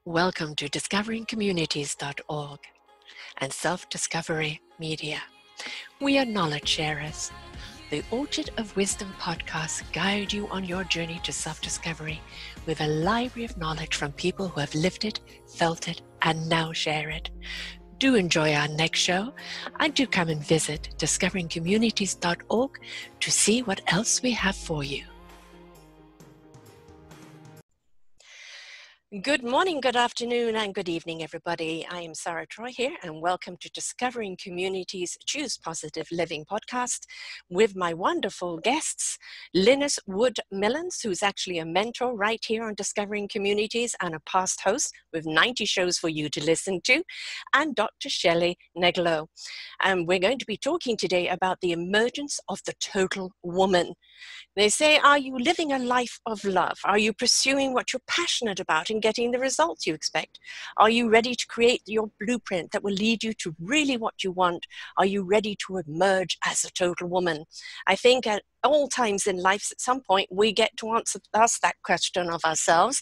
Welcome to discoveringcommunities.org and Self-Discovery Media. We are knowledge sharers. The Orchard of Wisdom podcast guide you on your journey to self-discovery with a library of knowledge from people who have lived it, felt it, and now share it. Do enjoy our next show, and do come and visit discoveringcommunities.org to see what else we have for you. Good morning, good afternoon, and good evening, everybody. I am Sara Troy here, and welcome to Discovering Communities Choose Positive Living podcast with my wonderful guests, Lynnis Mullins, who's actually a mentor right here on Discovering Communities and a past host with 90 shows for you to listen to, and Dr. Shelly Negelow. And we're going to be talking today about the emergence of the total woman. They say, are you living a life of love? Are you pursuing what you're passionate about and getting the results you expect? Are you ready to create your blueprint that will lead you to really what you want? Are you ready to emerge as a total woman? I think at all times in life, at some point, we get to ask that question of ourselves.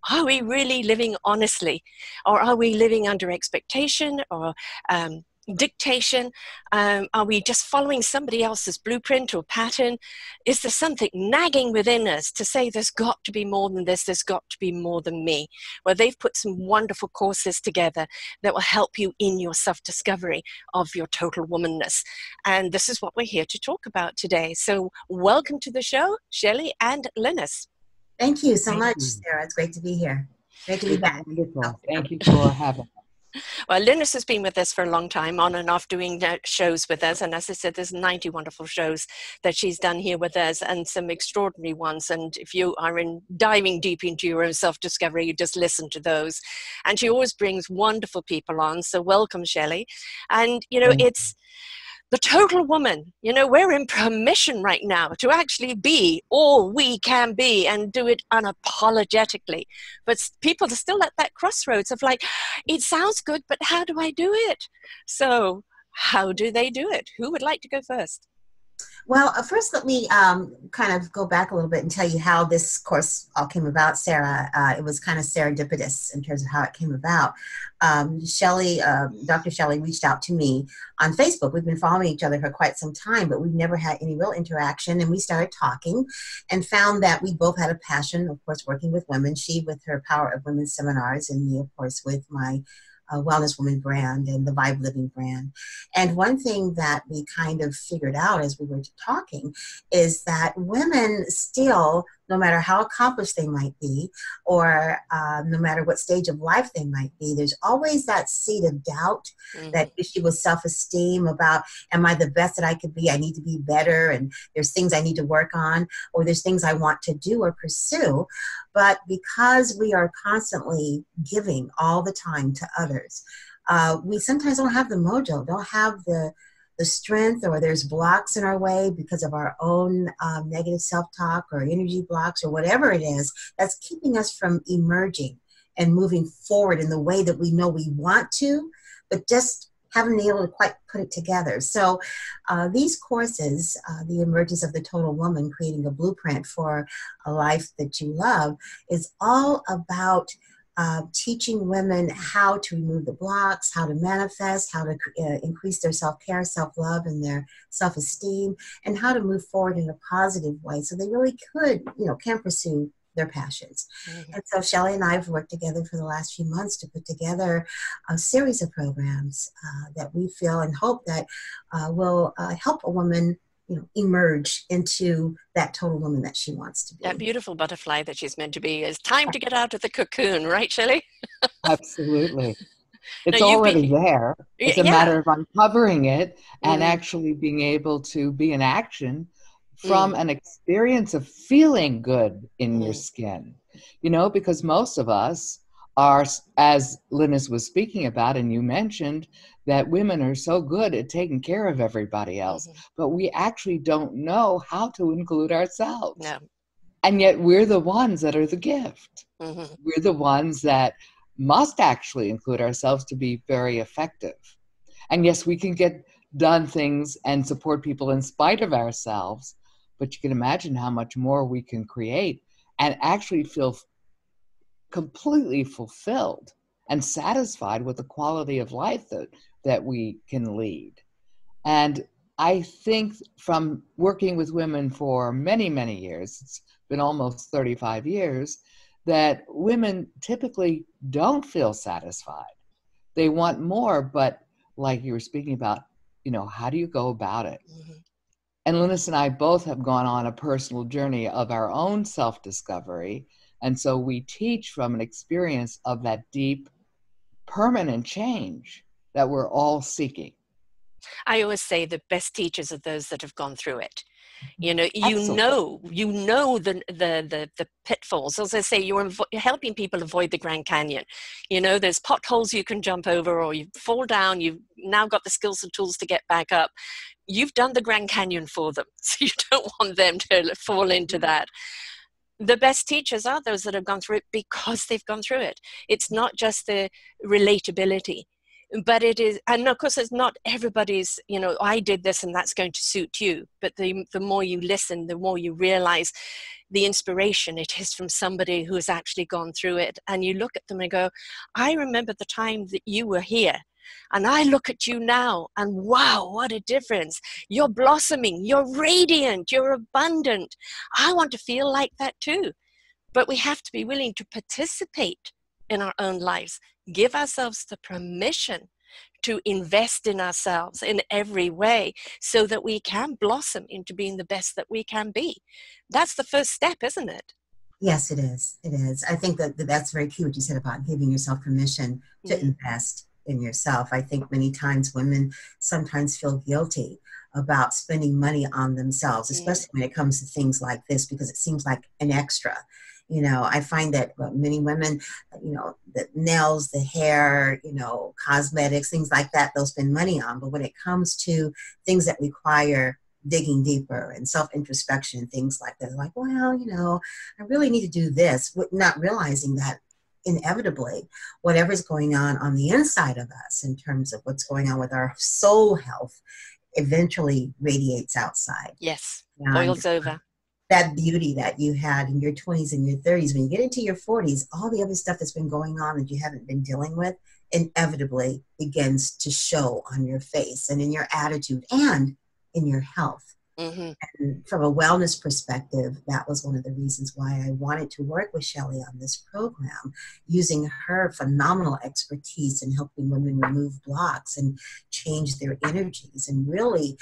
Are we really living honestly? Or are we living under expectation or dictation? Are we just following somebody else's blueprint or pattern? Is there something nagging within us to say there's got to be more than this, there's got to be more than me? Well, they've put some wonderful courses together that will help you in your self-discovery of your total womanness. And this is what we're here to talk about today. So welcome to the show, Shelly and Lynnis. Thank you so much, Sarah. It's great to be here. Great to be back. Wonderful. Thank you for having us. Well, Lynnis has been with us for a long time, on and off doing shows with us. And as I said, there's 90 wonderful shows that she's done here with us and some extraordinary ones. And if you are diving deep into your own self-discovery, you just listen to those. And she always brings wonderful people on. So welcome, Shelly. And, you know, it's the total woman. You know, we're in permission right now to actually be all we can be and do it unapologetically. But people are still at that crossroads of like, it sounds good, but how do I do it? So how do they do it? Who would like to go first? Well, first, let me kind of go back a little bit and tell you how this course all came about, Sarah. It was kind of serendipitous in terms of how it came about. Shelly, Dr. Shelly reached out to me on Facebook. We've been following each other for quite some time, but we've never had any real interaction. And we started talking and found that we both had a passion, of course, working with women. She with her Power of Women seminars, and me, of course, with my Wellness Woman brand and the Vibe Living brand. And one thing that we kind of figured out as we were talking is that women still, no matter how accomplished they might be, or no matter what stage of life they might be, there's always that seed of doubt, that issue with self-esteem about, am I the best that I could be? I need to be better, and there's things I need to work on, or there's things I want to do or pursue. But because we are constantly giving all the time to others, we sometimes don't have the mojo, don't have the strength, or there's blocks in our way because of our own negative self-talk or energy blocks or whatever it is that's keeping us from emerging and moving forward in the way that we know we want to, but just haven't been able to quite put it together. So these courses, The Emergence of the Total Woman, Creating a Blueprint for a Life That You Love, is all about teaching women how to remove the blocks, how to manifest, how to increase their self-care, self-love, and their self-esteem, and how to move forward in a positive way so they really can pursue their passions. And so Shelly and I have worked together for the last few months to put together a series of programs that we feel and hope that will help a woman emerge into that total woman that she wants to be. That beautiful butterfly that she's meant to be. It's time to get out of the cocoon, right, Shelly? Absolutely. It's already there. It's a matter of uncovering it and actually being able to be in action from an experience of feeling good in your skin. You know, because most of us are, as Lynnis was speaking about, and you mentioned, that women are so good at taking care of everybody else, but we actually don't know how to include ourselves. No. And yet we're the ones that are the gift. We're the ones that must actually include ourselves to be very effective. And yes, we can get done things and support people in spite of ourselves, but you can imagine how much more we can create and actually feel completely fulfilled and satisfied with the quality of life that we can lead. And I think from working with women for many, many years, it's been almost 35 years, that women typically don't feel satisfied. They want more, but like you were speaking about, how do you go about it? Mm-hmm. And Lynnis and I both have gone on a personal journey of our own self-discovery. And so we teach from an experience of that deep, permanent change that we're all seeking. I always say the best teachers are those that have gone through it. You know the pitfalls. As I say, you're helping people avoid the Grand Canyon. There's potholes you can jump over, or you fall down. You've now got the skills and tools to get back up. You've done the Grand Canyon for them, so you don't want them to fall into that. The best teachers are those that have gone through it because they've gone through it. It's not just the relatability. But it is, and of course, it's not everybody's, I did this and that's going to suit you. But the more you listen, the more you realize the inspiration it is from somebody who has actually gone through it. And you look at them and go, I remember the time that you were here. And I look at you now and wow, what a difference. You're blossoming, you're radiant, you're abundant. I want to feel like that too. But we have to be willing to participate in our own lives. Give ourselves the permission to invest in ourselves in every way so that we can blossom into being the best that we can be. That's the first step, isn't it? Yes, it is. It is. I think that's very key what you said about giving yourself permission to invest in yourself. I think many times women sometimes feel guilty about spending money on themselves, especially when it comes to things like this, because it seems like an extra. I find that many women, the nails, the hair, cosmetics, things like that, they'll spend money on. But when it comes to things that require digging deeper and self-introspection and things like that, like, well, I really need to do this, not realizing that inevitably, whatever's going on the inside of us in terms of what's going on with our soul health eventually radiates outside. Yes, boils over. That beauty that you had in your 20s and your 30s, when you get into your 40s, all the other stuff that's been going on that you haven't been dealing with inevitably begins to show on your face and in your attitude and in your health. Mm-hmm. And from a wellness perspective, that was one of the reasons why I wanted to work with Shelly on this program, using her phenomenal expertise in helping women remove blocks and change their energies and really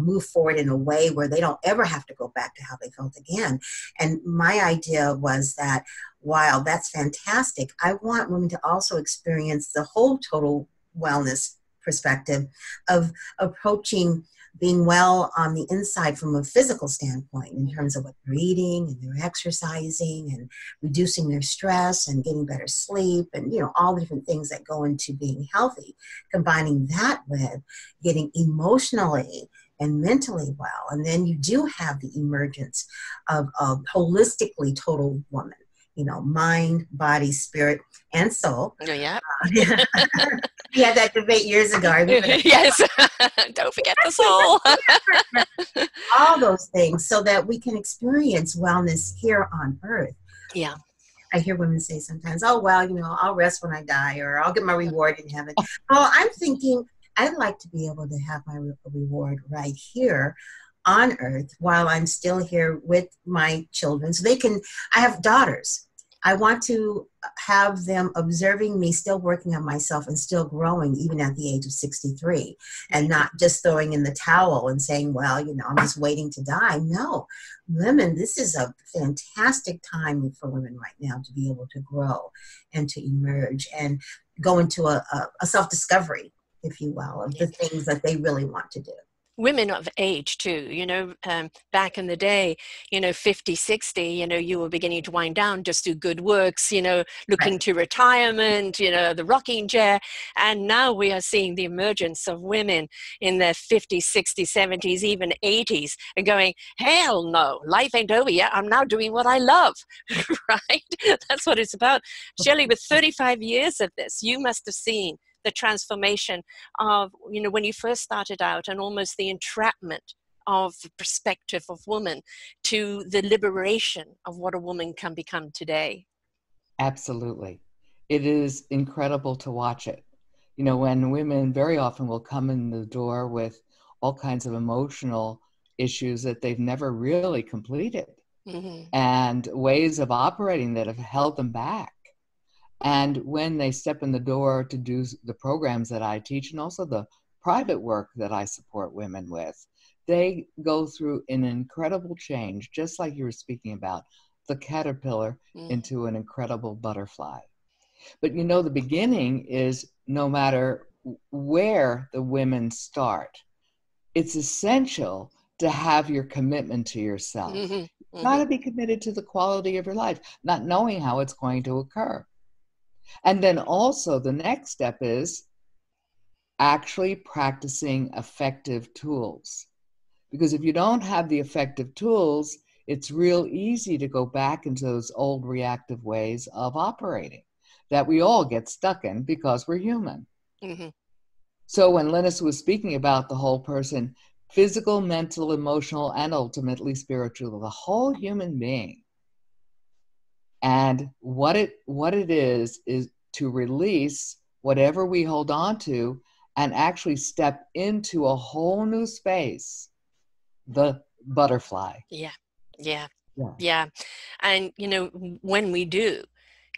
move forward in a way where they don't ever have to go back to how they felt again. And my idea was that while that's fantastic, I want women to also experience the whole total wellness perspective of approaching being well on the inside from a physical standpoint in terms of what they're eating and they're exercising and reducing their stress and getting better sleep and, all the different things that go into being healthy, combining that with getting emotionally and mentally well. And then you do have the emergence of a holistically total woman, mind, body, spirit, and soul. Oh, yeah. We had that debate years ago. Yes. Don't forget the soul. All those things so that we can experience wellness here on earth. Yeah. I hear women say sometimes, oh, well, I'll rest when I die, or I'll get my reward in heaven. Well, I'm thinking I'd like to be able to have my reward right here on earth while I'm still here with my children. So I have daughters. I want to have them observing me still working on myself and still growing even at the age of 63 and not just throwing in the towel and saying, well, I'm just waiting to die. No, women, this is a fantastic time for women right now to be able to grow and to emerge and go into a self-discovery, if you will, of the things that they really want to do. Women of age too, back in the day, 50, 60, you were beginning to wind down, just do good works, looking to retirement, the rocking chair. And now we are seeing the emergence of women in their 50s, 60s, 70s, even 80s and going, hell no, life ain't over yet. I'm now doing what I love, right? That's what it's about. Shelly, with 35 years of this, you must have seen the transformation of, when you first started out and almost the entrapment of the perspective of woman to the liberation of what a woman can become today. Absolutely. It is incredible to watch it. You know, when women very often will come in the door with all kinds of emotional issues that they've never really completed, and ways of operating that have held them back. And when they step in the door to do the programs that I teach, and also the private work that I support women with, they go through an incredible change, just like you were speaking about, the caterpillar into an incredible butterfly. But you know, the beginning is no matter where the women start, it's essential to have your commitment to yourself. You've got to be committed to the quality of your life, not knowing how it's going to occur. And then also the next step is actually practicing effective tools. Because if you don't have the effective tools, it's real easy to go back into those old reactive ways of operating that we all get stuck in because we're human. So when Lynnis was speaking about the whole person, physical, mental, emotional, and ultimately spiritual, the whole human being. And what it is to release whatever we hold on to and actually step into a whole new space, the butterfly. Yeah. And, you know, when we do,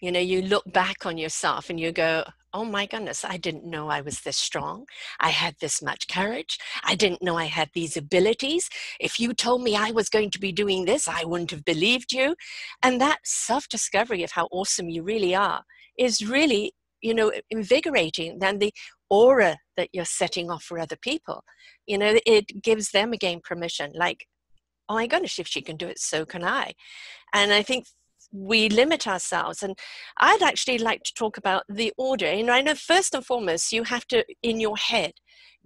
you know, you look back on yourself and you go, oh my goodness, I didn't know I was this strong. I had this much courage. I didn't know I had these abilities. If you told me I was going to be doing this, I wouldn't have believed you. And that self-discovery of how awesome you really are is really, you know, invigorating than the aura that you're setting off for other people. You know, it gives them again permission, like, oh my goodness, if she can do it, so can I. And I think we limit ourselves. And I'd actually like to talk about the order. And I know first and foremost, you have to, in your head,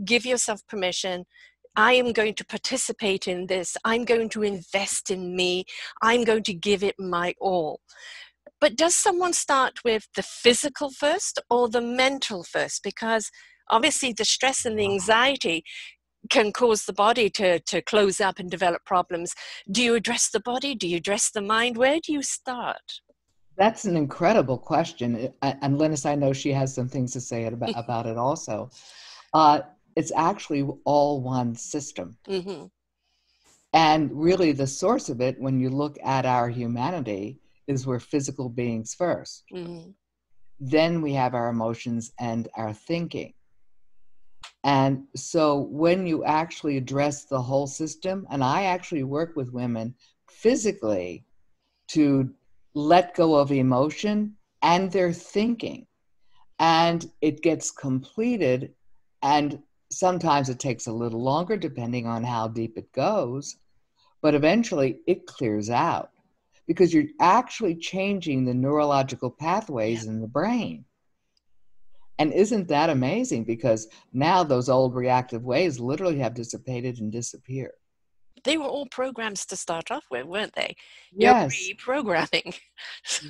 give yourself permission. I am going to participate in this. I'm going to invest in me. I'm going to give it my all. But does someone start with the physical first or the mental first? Because obviously the stress and the anxiety can cause the body to close up and develop problems. Do you address the body? Do you address the mind? Where do you start? That's an incredible question. And Lynnis, I know she has some things to say about it also. It's actually all one system. And really the source of it, when you look at our humanity, is we're physical beings first. Then we have our emotions and our thinking. And so when you actually address the whole system, and I actually work with women physically to let go of emotion and their thinking, and it gets completed, and sometimes it takes a little longer depending on how deep it goes, but eventually it clears out because you're actually changing the neurological pathways in the brain. And isn't that amazing? Because now those old reactive ways literally have dissipated and disappeared. They were all programs to start off with, weren't they? Yes. You're reprogramming.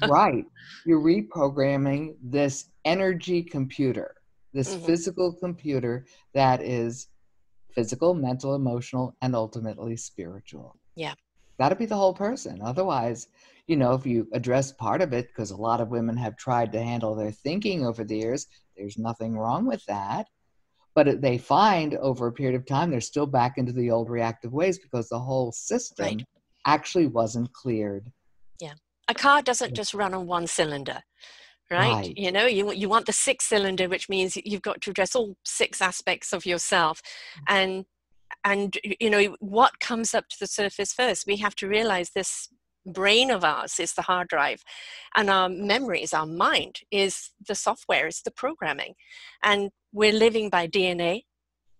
Right. You're reprogramming this energy computer, this physical computer that is physical, mental, emotional, and ultimately spiritual. Yeah. Got to be the whole person. Otherwise, you know, if you address part of it, because a lot of women have tried to handle their thinking over the years, there's nothing wrong with that. But they find over a period of time, they're still back into the old reactive ways because the whole system actually wasn't cleared. Yeah. A car doesn't just run on one cylinder, right? You know, you want the 6-cylinder, which means you've got to address all 6 aspects of yourself. And you know, what comes up to the surface first? We have to realize this brain of ours is the hard drive, and our memories, our mind is the software, is the programming. And we're living by DNA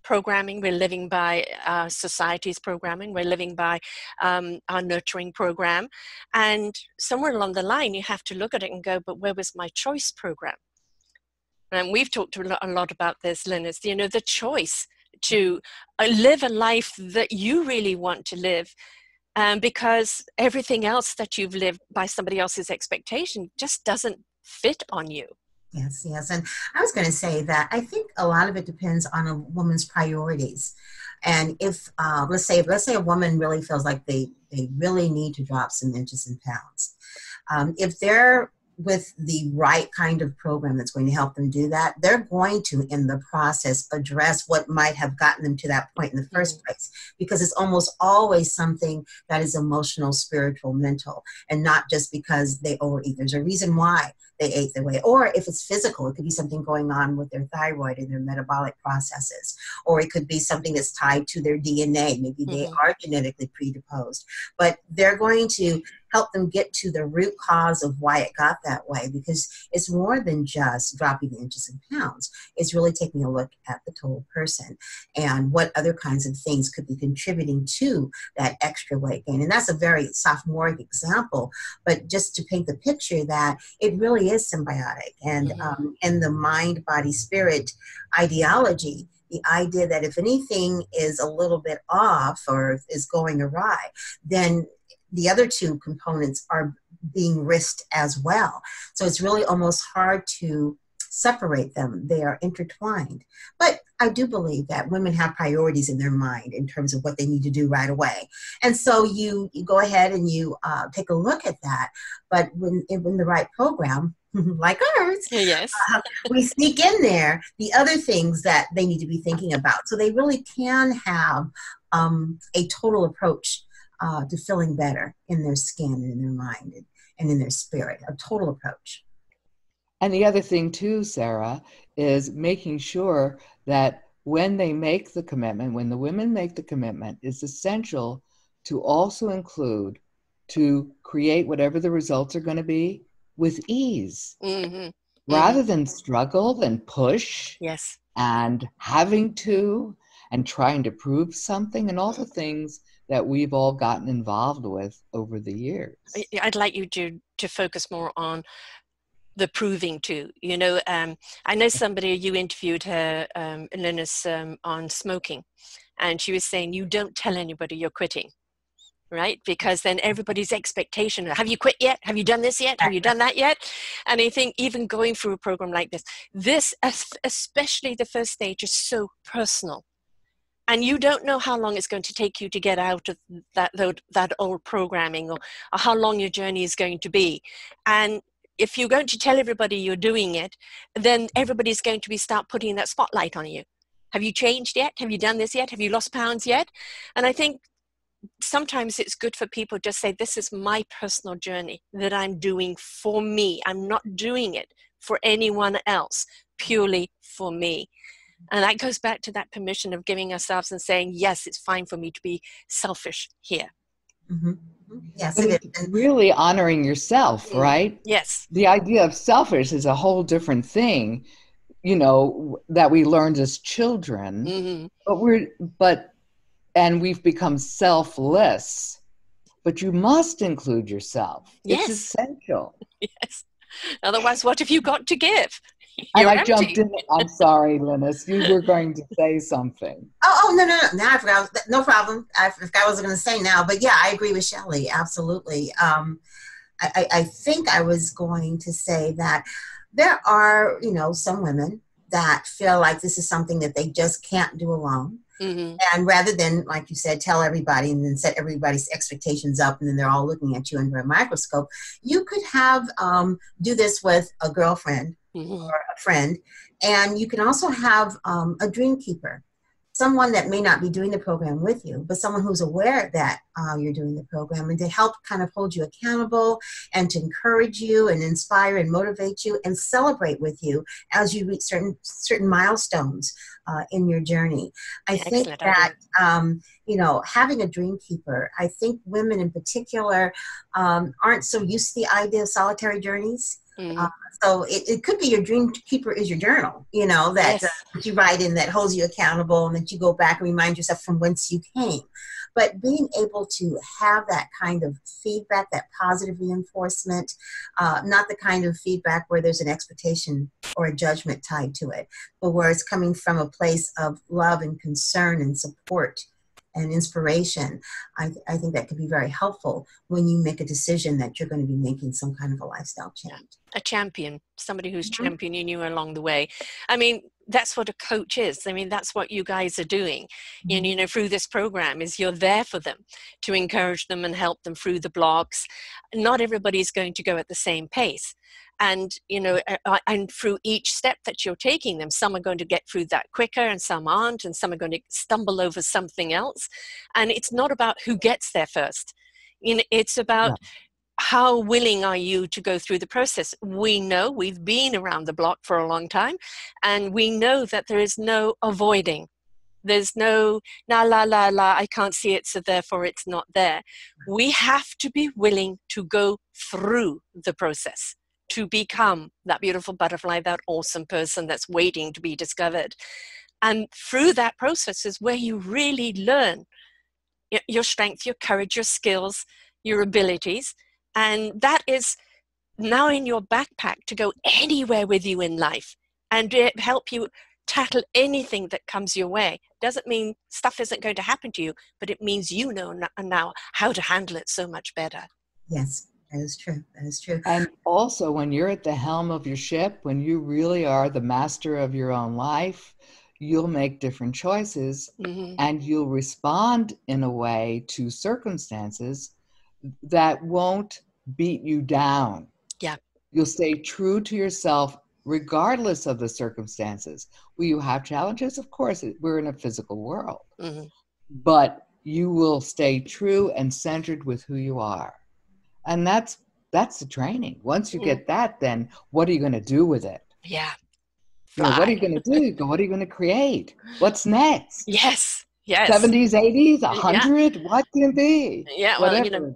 programming, we're living by society's programming, we're living by our nurturing program. And somewhere along the line, you have to look at it and go, but where was my choice program? And we've talked a lot about this, Lynnis, you know, the choice to live a life that you really want to live, because everything else that you've lived by somebody else's expectation just doesn't fit on you. Yes, yes. And I was going to say that I think a lot of it depends on a woman's priorities. And if, let's say a woman really feels like they really need to drop some inches and pounds. If their with the right kind of program that's going to help them do that, they're going to, in the process, address what might have gotten them to that point in the first place, because it's almost always something that is emotional, spiritual, mental, and not just because they overeat. There's a reason why they ate their way. Or if it's physical, it could be something going on with their thyroid and their metabolic processes. Or it could be something that's tied to their DNA. Maybe they are genetically predisposed. But they're going to help them get to the root cause of why it got that way, because it's more than just dropping the inches and pounds. It's really taking a look at the total person and what other kinds of things could be contributing to that extra weight gain. And that's a very sophomoric example, but just to paint the picture that it really is symbiotic. And in the mind, body, spirit ideology, the idea that if anything is a little bit off or is going awry, then the other two components are being risked as well. So it's really almost hard to separate them. They are intertwined. But I do believe that women have priorities in their mind in terms of what they need to do right away. And so you go ahead and you take a look at that. But when in the right program, like ours, yes, we sneak in there the other things that they need to be thinking about. So they really can have a total approach to feeling better in their skin and in their mind and in their spirit, a total approach. And the other thing too, Sara, is making sure that when they make the commitment, when the women make the commitment, it's essential to also include to create whatever the results are going to be with ease, rather than struggle and push, yes, and having to and trying to prove something, and all the things that we've all gotten involved with over the years. I'd like you to focus more on the proving too. You know, I know somebody, you interviewed her, Lynnis, on smoking, and she was saying, you don't tell anybody you're quitting, right? Because then everybody's expectation, have you quit yet? Have you done this yet? Have you done that yet? And I think even going through a program like this, especially the first stage, is so personal. And you don't know how long it's going to take you to get out of that old programming, or how long your journey is going to be. And if you're going to tell everybody you're doing it, then everybody's going to start putting that spotlight on you. Have you changed yet? Have you done this yet? Have you lost pounds yet? And I think sometimes it's good for people to just say, this is my personal journey that I'm doing for me. I'm not doing it for anyone else, purely for me. And that goes back to that permission of giving ourselves and saying, yes, it's fine for me to be selfish here. Yes, it is. Really honoring yourself, right? Yes. The idea of selfish is a whole different thing, you know, that we learned as children, and we've become selfless, but you must include yourself. Yes. It's essential. Yes. Otherwise, what have you got to give? And I jumped in. I'm sorry, Lynnis. You were going to say something. Oh, no. Now I forgot. No problem. I forgot what I was going to say now. But yeah, I agree with Shelly. Absolutely. I think I was going to say that there are, some women that feel like this is something that they just can't do alone. And rather than, like you said, tell everybody and then set everybody's expectations up and then they're all looking at you under a microscope, you could have do this with a girlfriend or a friend. And you can also have a dream keeper, someone that may not be doing the program with you, but someone who's aware that you're doing the program, and to help kind of hold you accountable and to encourage you and inspire and motivate you and celebrate with you as you reach certain milestones in your journey. I think that, having a dream keeper, I think women in particular aren't so used to the idea of solitary journeys. So it could be your dream keeper is your journal, that you write in that holds you accountable and that you go back and remind yourself from whence you came. But being able to have that kind of feedback, that positive reinforcement, not the kind of feedback where there's an expectation or a judgment tied to it, but where it's coming from a place of love and concern and support and inspiration, I think that could be very helpful when you make a decision that you're going to be making some kind of a lifestyle change. A champion, somebody who's championing you along the way. I mean, that's what a coach is. I mean, that's what you guys are doing. Through this program is you're there for them to encourage them and help them through the blocks. Not everybody's going to go at the same pace. And, you know, and through each step that you're taking them, some are going to get through that quicker and some aren't, and some are going to stumble over something else. And it's not about who gets there first. You know, it's about how willing are you to go through the process. We know, we've been around the block for a long time, and we know that there is no avoiding. There's no, la, la, la, la, I can't see it, so therefore it's not there. We have to be willing to go through the process to become that beautiful butterfly, that awesome person that's waiting to be discovered. And through that process is where you really learn your strength, your courage, your skills, your abilities. And that is now in your backpack to go anywhere with you in life and help you tackle anything that comes your way. Doesn't mean stuff isn't going to happen to you, but it means you know now how to handle it so much better. Yes. That is true. That is true. And also, when you're at the helm of your ship, when you really are the master of your own life, you'll make different choices, and you'll respond in a way to circumstances that won't beat you down. Yeah. You'll stay true to yourself regardless of the circumstances. Will you have challenges? Of course, we're in a physical world. But you will stay true and centered with who you are. And that's the training. Once you get that, then what are you going to do with it? Yeah. You know, what are you going to do? What are you going to create? What's next? Yes. Yes. 70s, 80s, 100? Yeah. What can it be? Yeah, well, you know,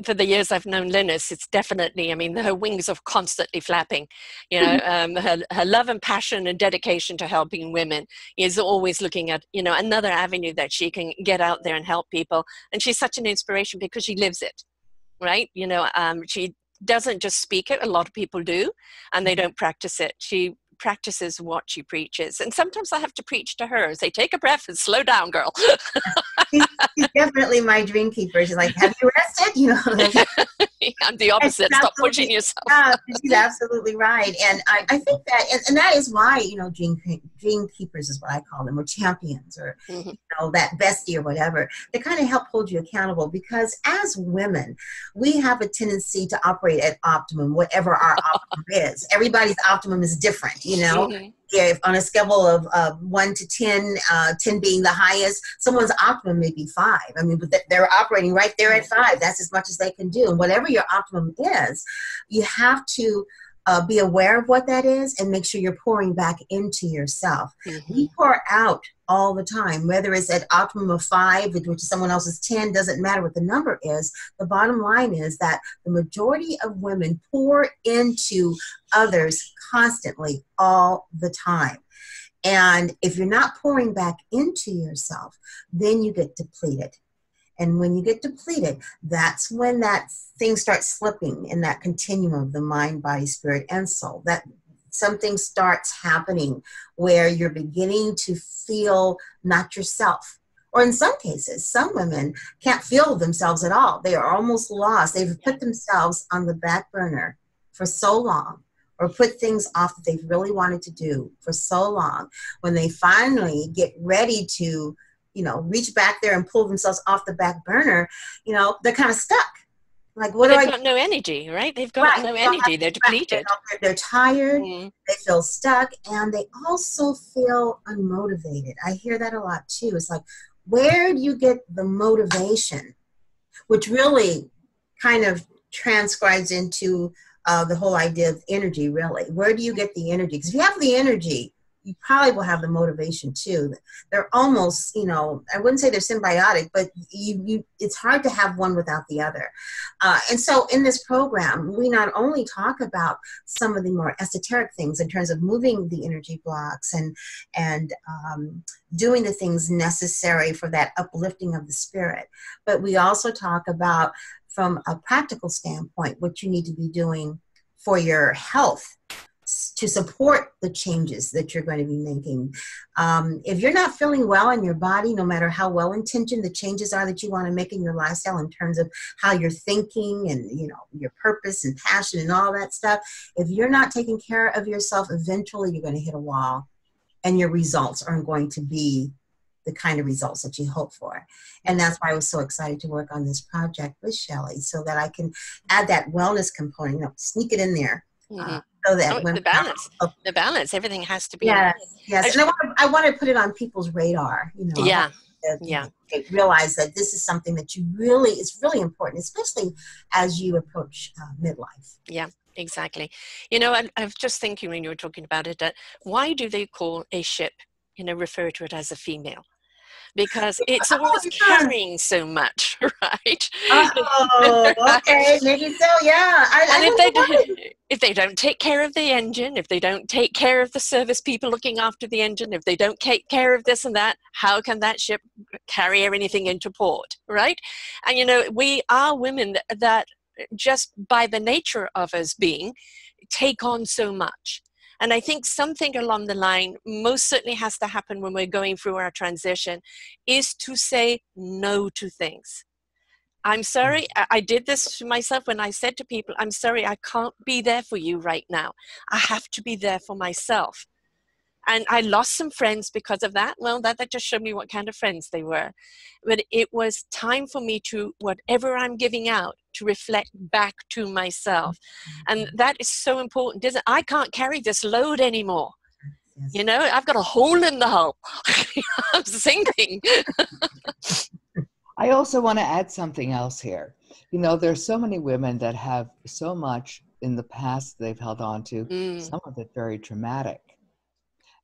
for the years I've known Lynnis, it's definitely, I mean, her wings are constantly flapping. You know, her love and passion and dedication to helping women is always looking at, you know, another avenue that she can get out there and help people. And she's such an inspiration because she lives it. Right? You know, she doesn't just speak it. A lot of people do, and they don't practice it. She practices what she preaches. And sometimes I have to preach to her, say, take a breath and slow down, girl. She's definitely my dream keeper. She's like, have you rested? You know, I'm the opposite. Stop pushing yourself. Yeah, she's absolutely right. And I think that, and that is why, you know, dream keepers is what I call them, or champions, or, you know, that bestie or whatever. They kind of help hold you accountable, because as women, we have a tendency to operate at optimum, whatever our optimum is. Everybody's optimum is different, you know. If on a scale of 1 to 10, 10 being the highest, someone's optimum may be 5. I mean, but they're operating right there at 5. That's as much as they can do. And whatever your optimum is, you have to be aware of what that is and make sure you're pouring back into yourself. We pour out all the time, whether it's at optimum of 5, which is someone else's 10, doesn't matter what the number is. The bottom line is that the majority of women pour into others constantly all the time. And if you're not pouring back into yourself, then you get depleted. And when you get depleted, that's when that thing starts slipping in that continuum of the mind, body, spirit, and soul. That something starts happening where you're beginning to feel not yourself. Or in some cases, some women can't feel themselves at all. They are almost lost. They've put themselves on the back burner for so long, or put things off that they've really wanted to do for so long. When they finally get ready to, you know, reach back there and pull themselves off the back burner, you know, they're kind of stuck. Like, what do I do? They've got no energy, right? They've got no energy. They're depleted. They're tired. They feel stuck, and they also feel unmotivated. I hear that a lot too. It's like, where do you get the motivation? Which really kind of transcribes into the whole idea of energy, really. Where do you get the energy? Because if you have the energy, you probably will have the motivation too. They're almost, you know, I wouldn't say they're symbiotic, but it's hard to have one without the other. And so in this program, we not only talk about some of the more esoteric things in terms of moving the energy blocks and doing the things necessary for that uplifting of the spirit, but we also talk about, from a practical standpoint, what you need to be doing for your health to support the changes that you're going to be making. If you're not feeling well in your body, no matter how well-intentioned the changes are that you want to make in your lifestyle in terms of how you're thinking and, you know, your purpose and passion and all that stuff, if you're not taking care of yourself, eventually you're going to hit a wall, and your results aren't going to be the kind of results that you hope for. And that's why I was so excited to work on this project with Shelly, so that I can add that wellness component, you know, sneak it in there. So that the balance, everything has to be. Yes. And I want to put it on people's radar, realize that this is something that it's really important, especially as you approach midlife. Yeah, exactly. I was just thinking when you were talking about it, that why do they call a ship, refer to it as a female? Because it's always carrying so much, right? Oh, okay, maybe so, yeah. And if they don't take care of the engine, if they don't take care of the service people looking after the engine, if they don't take care of this and that, how can that ship carry anything into port, right? And we are women that just by the nature of us being, take on so much. And I think something along the line most certainly has to happen when we're going through our transition is to say no to things. I'm sorry, I did this to myself when I said to people, I'm sorry, I can't be there for you right now. I have to be there for myself. And I lost some friends because of that. Well, that just showed me what kind of friends they were. But it was time for me to, whatever I'm giving out, to reflect back to myself. And that is so important, isn't it? I can't carry this load anymore. Yes. I've got a hole in the hull. I'm sinking. I also want to add something else here. There's so many women that have so much in the past they've held on to, some of it very traumatic.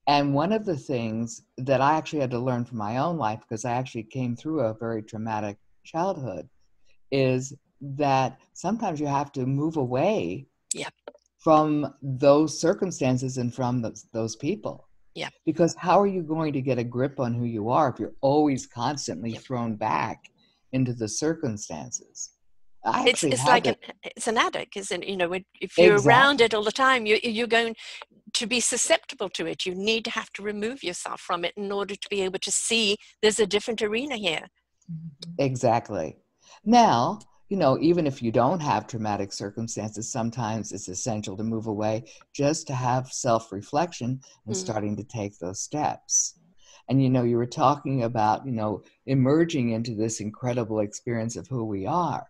And one of the things that I actually had to learn from my own life, because I actually came through a very traumatic childhood, is that sometimes you have to move away from those circumstances and from those people. Yeah. Because how are you going to get a grip on who you are if you're always constantly thrown back into the circumstances? It's an addict, isn't it? If you're around it all the time, you're going to be susceptible to it. You need to have to remove yourself from it in order to be able to see there's a different arena here. Exactly. Now, even if you don't have traumatic circumstances, sometimes it's essential to move away just to have self-reflection and starting to take those steps. And, you were talking about, emerging into this incredible experience of who we are.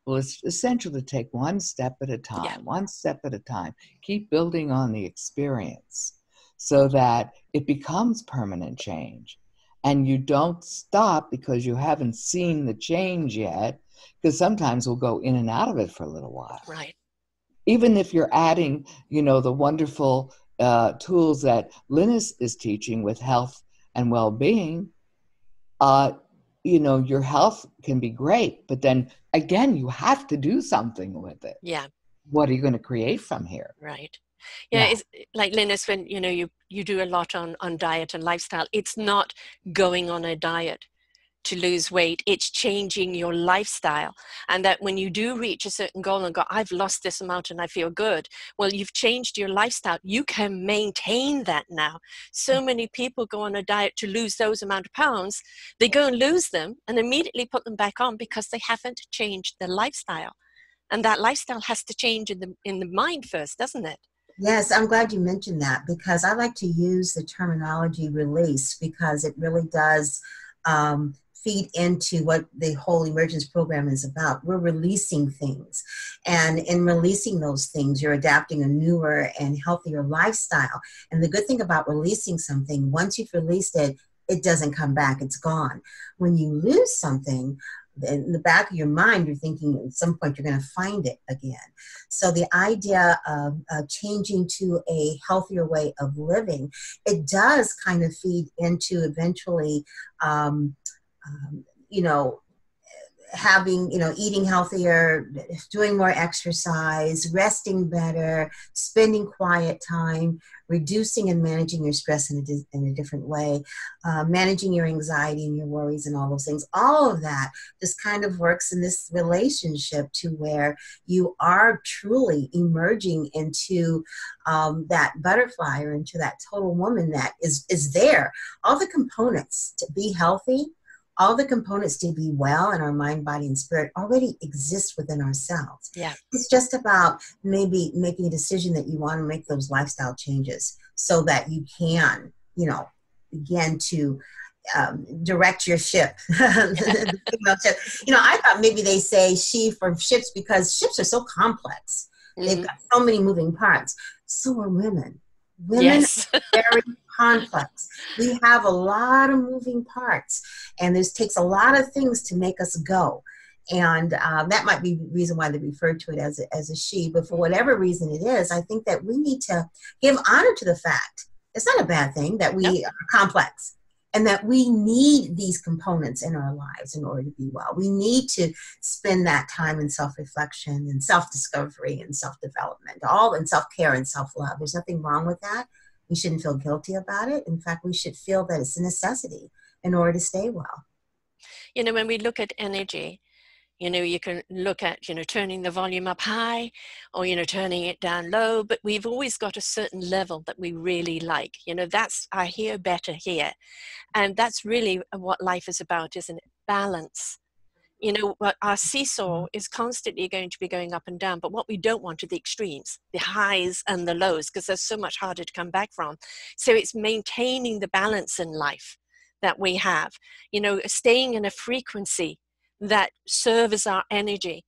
Well, it's essential to take one step at a time, one step at a time. Keep building on the experience so that it becomes permanent change. And you don't stop because you haven't seen the change yet, because sometimes we'll go in and out of it for a little while. Right. Even if you're adding, the wonderful tools that Lynnis is teaching with health and well-being, your health can be great, but then again, you have to do something with it. Yeah. What are you going to create from here? Right. Yeah. It's like Lynnis, when, you do a lot on diet and lifestyle, it's not going on a diet to lose weight, it's changing your lifestyle. And that when you do reach a certain goal and go, I've lost this amount and I feel good, well, you've changed your lifestyle. You can maintain that now. So many people go on a diet to lose those amount of pounds. They go and lose them and immediately put them back on because they haven't changed their lifestyle. And that lifestyle has to change in the mind first, doesn't it? Yes, I'm glad you mentioned that, because I like to use the terminology release, because it really does feed into what the whole Emergence program is about. We're releasing things. And in releasing those things, you're adapting a newer and healthier lifestyle. And the good thing about releasing something, once you've released it, it doesn't come back, it's gone. When you lose something, in the back of your mind, you're thinking at some point you're going to find it again. So the idea of changing to a healthier way of living, it does kind of feed into eventually, having, eating healthier, doing more exercise, resting better, spending quiet time, reducing and managing your stress in a different way, managing your anxiety and your worries and all those things. All of that just kind of works in this relationship to where you are truly emerging into that butterfly, or into that total woman that is there. All the components to be healthy, all the components to be well in our mind, body, and spirit already exist within ourselves. Yeah. It's just about maybe making a decision that you want to make those lifestyle changes so that you can, begin to direct your ship. I thought maybe they say she for ships because ships are so complex. They've got so many moving parts. So are women. Women Yes. are very complex. We have a lot of moving parts, and this takes a lot of things to make us go. And that might be the reason why they refer to it as a she. But for whatever reason it is, I think that we need to give honor to the fact, it's not a bad thing, that we are complex. And that we need these components in our lives in order to be well. We need to spend that time in self-reflection and self-discovery and self-development, all in self-care and self-love. There's nothing wrong with that. We shouldn't feel guilty about it. In fact, we should feel that it's a necessity in order to stay well. You know, when we look at energy, you know, you can look at, you know, turning the volume up high or, you know, turning it down low, but we've always got a certain level that we really like. You know, that's, I hear better here. And that's really what life is about, isn't it? Balance. You know, our seesaw is constantly going to be going up and down, but what we don't want are the extremes, the highs and the lows, because they're so much harder to come back from. So it's maintaining the balance in life that we have, you know, staying in a frequency that serves our energy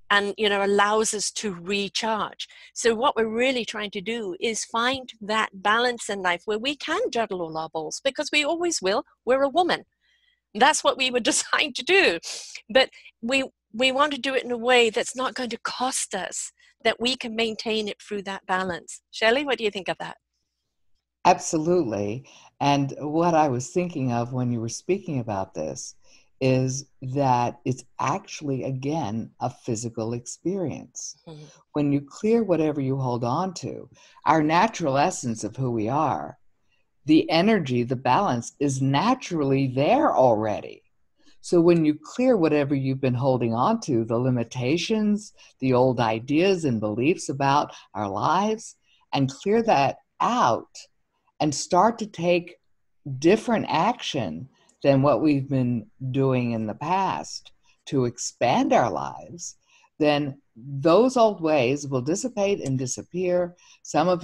and, you know, allows us to recharge. So what we're really trying to do is find that balance in life where we can juggle all our balls, because we always will. We're a woman. That's what we were designed to do. But we want to do it in a way that's not going to cost us, that we can maintain it through that balance. Shelly, what do you think of that? Absolutely. And what I was thinking of when you were speaking about this is that it's actually, again, a physical experience. Mm-hmm. When you clear whatever you hold on to, our natural essence of who we are, the energy, the balance is naturally there already. So when you clear whatever you've been holding on to, the limitations, the old ideas and beliefs about our lives, and clear that out and start to take different action than what we've been doing in the past to expand our lives, then those old ways will dissipate and disappear. Some of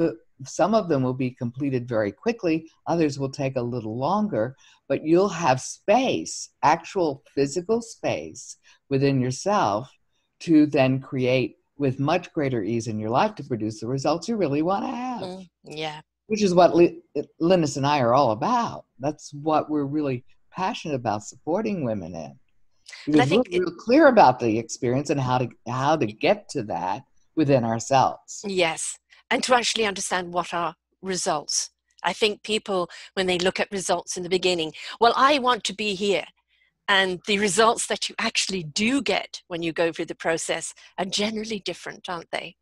them will be completed very quickly. Others will take a little longer, but you'll have space, actual physical space within yourself to then create with much greater ease in your life to produce the results you really want to have. Yeah. Which is what Lynnis and I are all about. That's what we're really passionate about supporting women in. Because we're real clear about the experience and how to get to that within ourselves. Yes. And to actually understand what are results. I think people, when they look at results in the beginning, well, I want to be here. And the results that you actually do get when you go through the process are generally different, aren't they?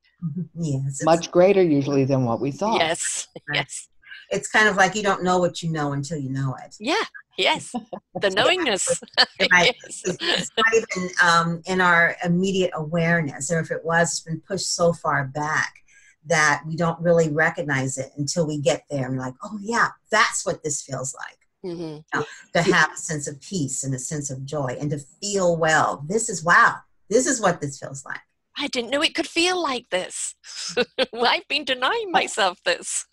Yes. Much greater usually than what we thought. Yes. Right. Yes. It's kind of like you don't know what you know until you know it. Yeah. Yes. The knowingness. Right. Yes. It's not even in our immediate awareness, or if it was, it's been pushed so far back that we don't really recognize it until we get there and we're like, oh yeah, that's what this feels like. Mm-hmm. You know, to have a sense of peace and a sense of joy and to feel well. This is what this feels like. I didn't know it could feel like this. I've been denying myself this.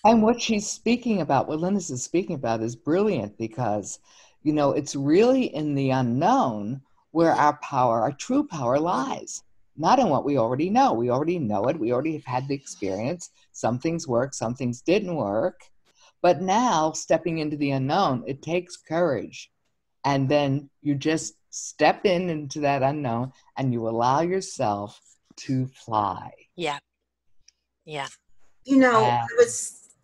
And what she's speaking about, what Lynnis is speaking about, is brilliant because, you know, it's really in the unknown where our true power lies. Not in what we already know. We already know it. We already have had the experience. Some things work, some things didn't work. But now, stepping into the unknown, it takes courage. And then you just step into that unknown and you allow yourself to fly. Yeah. Yeah. You know,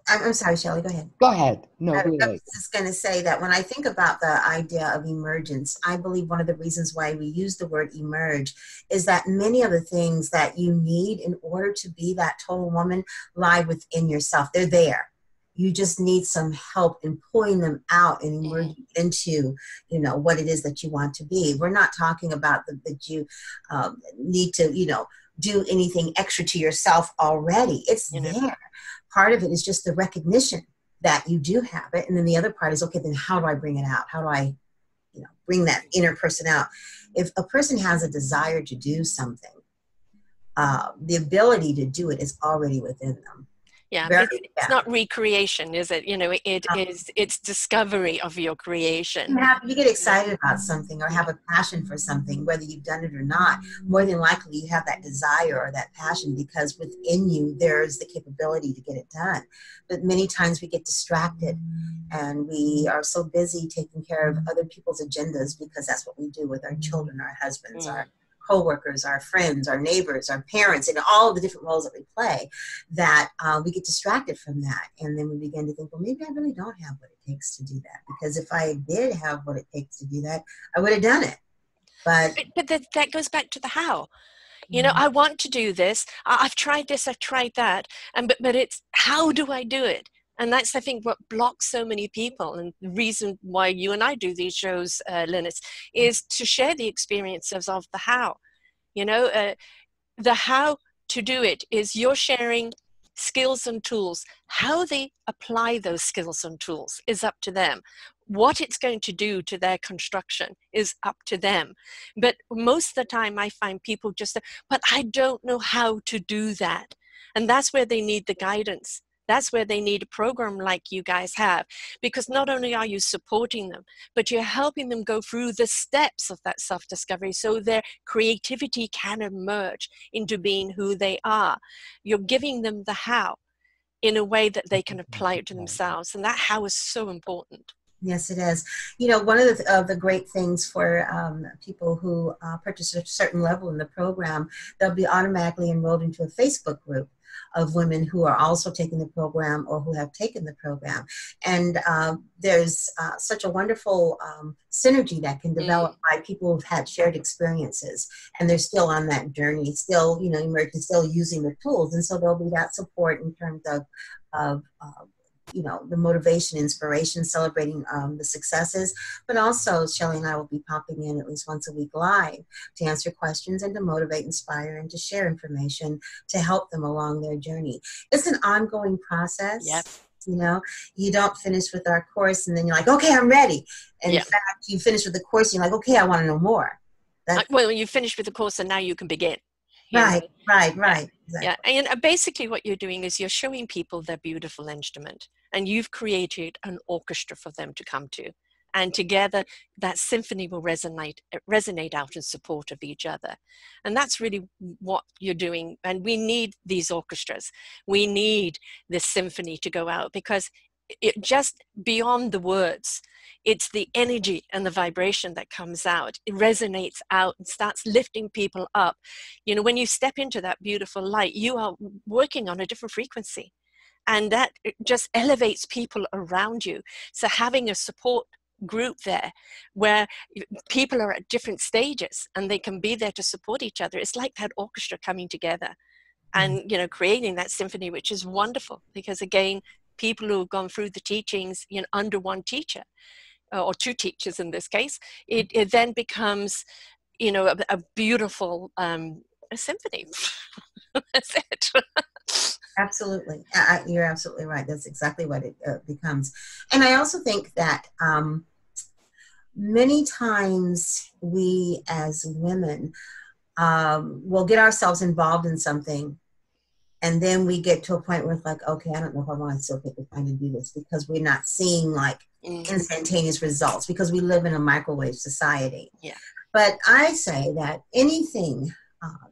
I'm sorry, Shelly, go ahead. Go ahead. No, really. I was just going to say that when I think about the idea of emergence, I believe one of the reasons why we use the word emerge is that many of the things that you need in order to be that total woman lie within yourself. They're there. You just need some help in pulling them out and emerging into, you know, what it is that you want to be. We're not talking about that you need to, you know, do anything extra to yourself already. It's there. Part of it is just the recognition that you do have it. And then the other part is, okay, then how do I bring it out? How do I, you know, bring that inner person out? If a person has a desire to do something, the ability to do it is already within them. Yeah, Very, it's not recreation, is it? You know, it's discovery of your creation. You get excited about something or have a passion for something, whether you've done it or not. More than likely, you have that desire or that passion because within you there's the capability to get it done. But many times we get distracted, and we are so busy taking care of other people's agendas because that's what we do with our children, our husbands, our co-workers, our friends, our neighbors, our parents, and all the different roles that we play, that we get distracted from that. And then we begin to think, well, maybe I really don't have what it takes to do that. Because if I did have what it takes to do that, I would have done it. But that goes back to the how. You know, I want to do this. I've tried this, I've tried that. But it's, how do I do it? And that's, I think, what blocks so many people. And the reason why you and I do these shows, Lynnis, is to share the experiences of the how. You know, the how to do it is you're sharing skills and tools. How they apply those skills and tools is up to them. What it's going to do to their construction is up to them. But most of the time I find people just say, but I don't know how to do that. And that's where they need the guidance. That's where they need a program like you guys have, because not only are you supporting them, but you're helping them go through the steps of that self-discovery so their creativity can emerge into being who they are. You're giving them the how in a way that they can apply it to themselves. And that how is so important. Yes, it is. You know, one of the great things for people who purchase a certain level in the program, they'll be automatically enrolled into a Facebook group of women who are also taking the program or who have taken the program. And there's such a wonderful synergy that can develop by people who've had shared experiences, and they're still on that journey, still, you know, emerging, still using the tools. And so there'll be that support in terms of you know, the motivation, inspiration, celebrating the successes, but also Shelly and I will be popping in at least once a week live to answer questions and to motivate, inspire, and to share information to help them along their journey. It's an ongoing process. Yep. You know, you don't finish with our course and then you're like, okay, I'm ready. And in fact, you finish with the course, and you're like, okay, I want to know more. Well, you finish with the course and now you can begin. Right. Exactly. Yeah, and basically what you're doing is you're showing people their beautiful instrument, and you've created an orchestra for them to come to. And together, that symphony will resonate out in support of each other. And that's really what you're doing. And we need these orchestras. We need this symphony to go out, because it just beyond the words, it's the energy and the vibration that comes out. It resonates out and starts lifting people up. You know, when you step into that beautiful light, you are working on a different frequency, and that just elevates people around you. So having a support group there where people are at different stages and they can be there to support each other, it's like that orchestra coming together and, you know, creating that symphony, which is wonderful, because again, people who have gone through the teachings, you know, under one teacher or two teachers in this case, it then becomes, you know, a beautiful a symphony. That's it. Absolutely. You're absolutely right. That's exactly what it becomes. And I also think that many times we as women will get ourselves involved in something, and then we get to a point where it's like, okay, I don't know if I want to still take the time to do this, because we're not seeing like instantaneous results, because we live in a microwave society. Yeah. But I say that anything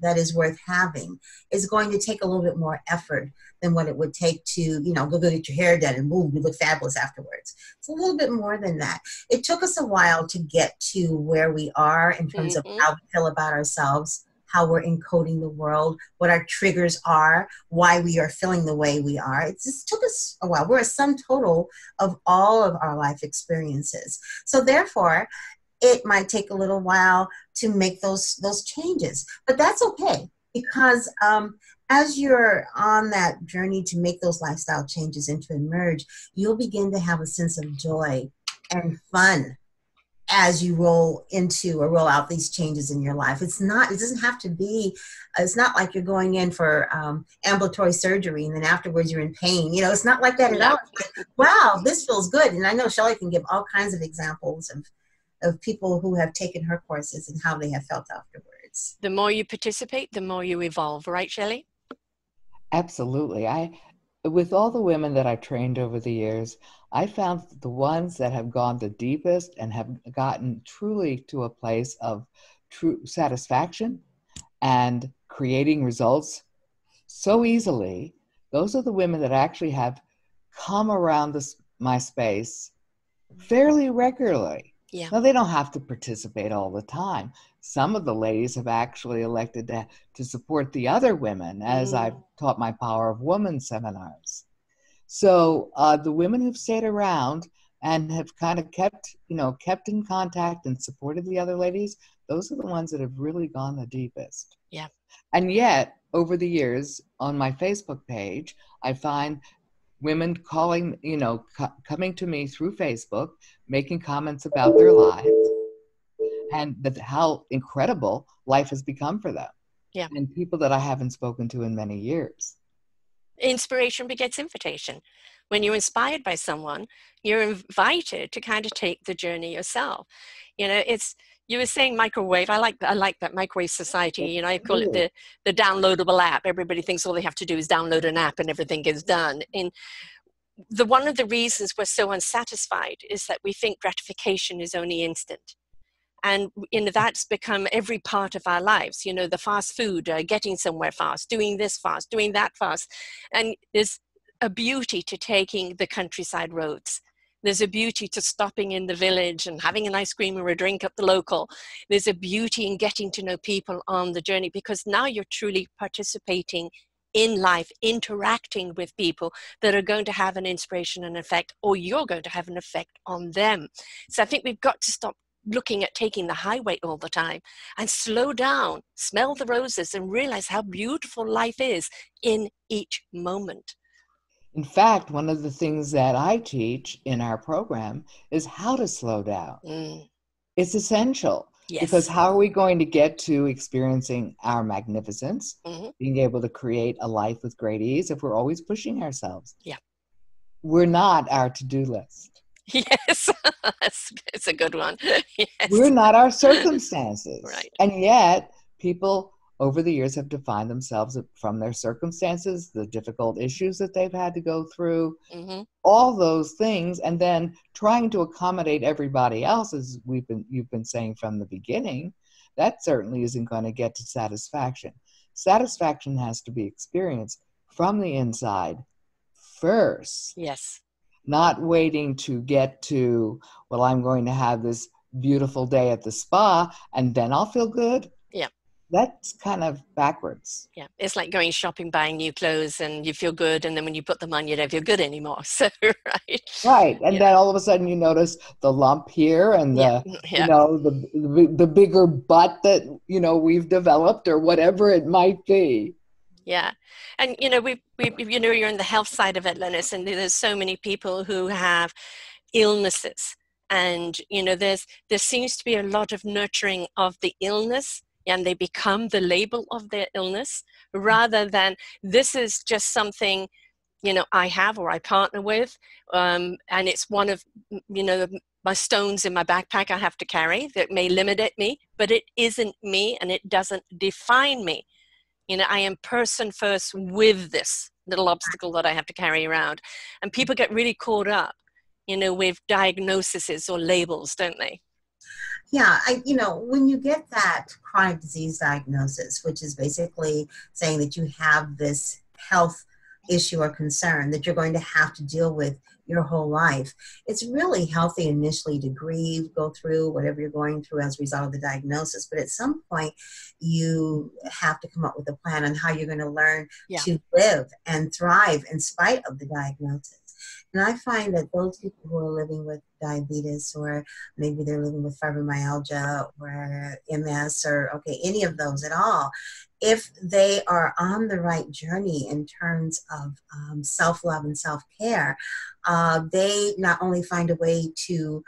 that is worth having is going to take a little bit more effort than what it would take to, you know, go get your hair done and boom, you look fabulous afterwards. It's a little bit more than that. It took us a while to get to where we are in terms of how we feel about ourselves, how we're encoding the world, what our triggers are, why we are feeling the way we are. It just took us a while. We're a sum total of all of our life experiences. So therefore, it might take a little while to make those changes, but that's okay, because as you're on that journey to make those lifestyle changes and to emerge, you'll begin to have a sense of joy and fun as you roll into or roll out these changes in your life. It doesn't have to be, it's not like you're going in for ambulatory surgery and then afterwards you're in pain. You know, it's not like that at all. It's like, wow, this feels good. And I know Shelly can give all kinds of examples of people who have taken her courses and how they have felt afterwards. The more you participate, the more you evolve, right, Shelly? Absolutely. with all the women that I trained over the years, I found the ones that have gone the deepest and have gotten truly to a place of true satisfaction and creating results so easily, those are the women that actually have come around my space fairly regularly. Yeah. Now, they don't have to participate all the time. Some of the ladies have actually elected to support the other women as I've taught my Power of Woman seminars. So the women who've stayed around and have kind of kept in contact and supported the other ladies, those are the ones that have really gone the deepest. Yeah. And yet, over the years, on my Facebook page, I find women calling, coming to me through Facebook, making comments about their lives and how incredible life has become for them. Yeah. And people that I haven't spoken to in many years. Inspiration begets invitation. When you're inspired by someone, you're invited to kind of take the journey yourself. You were saying microwave. I like that microwave society. I call it the downloadable app. Everybody thinks all they have to do is download an app and everything is done. And one of the reasons we're so unsatisfied is that we think gratification is only instant. And that's become every part of our lives. The fast food, getting somewhere fast, doing this fast, doing that fast. And there's a beauty to taking the countryside roads. There's a beauty to stopping in the village and having an ice cream or a drink at the local. There's a beauty in getting to know people on the journey, because now you're truly participating in life, interacting with people that are going to have an inspiration and effect, or you're going to have an effect on them. So I think we've got to stop looking at taking the highway all the time and slow down, smell the roses, and realize how beautiful life is in each moment. In fact, one of the things that I teach in our program is how to slow down. It's essential. Yes. Because how are we going to get to experiencing our magnificence, being able to create a life with great ease, if we're always pushing ourselves? Yeah. We're not our to-do list. Yes, it's a good one. Yes. We're not our circumstances. Right. And yet, people over the years have defined themselves from their circumstances, the difficult issues that they've had to go through, all those things, and then trying to accommodate everybody else, as you've been saying from the beginning. That certainly isn't going to get to satisfaction. Satisfaction has to be experienced from the inside first. Yes. Not waiting to get to, well, I'm going to have this beautiful day at the spa and then I'll feel good. Yeah. That's kind of backwards. Yeah. It's like going shopping, buying new clothes, and you feel good. And then when you put them on, you don't feel good anymore. So, right. Right. And then all of a sudden you notice the lump here and the bigger butt that, we've developed, or whatever it might be. Yeah. And, we you're in the health side of it, Lynnis, and there's so many people who have illnesses. And, there seems to be a lot of nurturing of the illness, and they become the label of their illness, rather than this is just something, I have or I partner with. And it's one of, my stones in my backpack I have to carry that may limit me, but it isn't me and it doesn't define me. I am person first with this little obstacle that I have to carry around. And people get really caught up, with diagnoses or labels, don't they? Yeah, when you get that chronic disease diagnosis, which is basically saying that you have this health issue or concern that you're going to have to deal with your whole life, it's really healthy initially to grieve, go through whatever you're going through as a result of the diagnosis. But at some point, you have to come up with a plan on how you're going to learn to live and thrive in spite of the diagnosis. And I find that those people who are living with diabetes, or maybe they're living with fibromyalgia or MS or any of those at all, if they are on the right journey in terms of self-love and self-care, they not only find a way to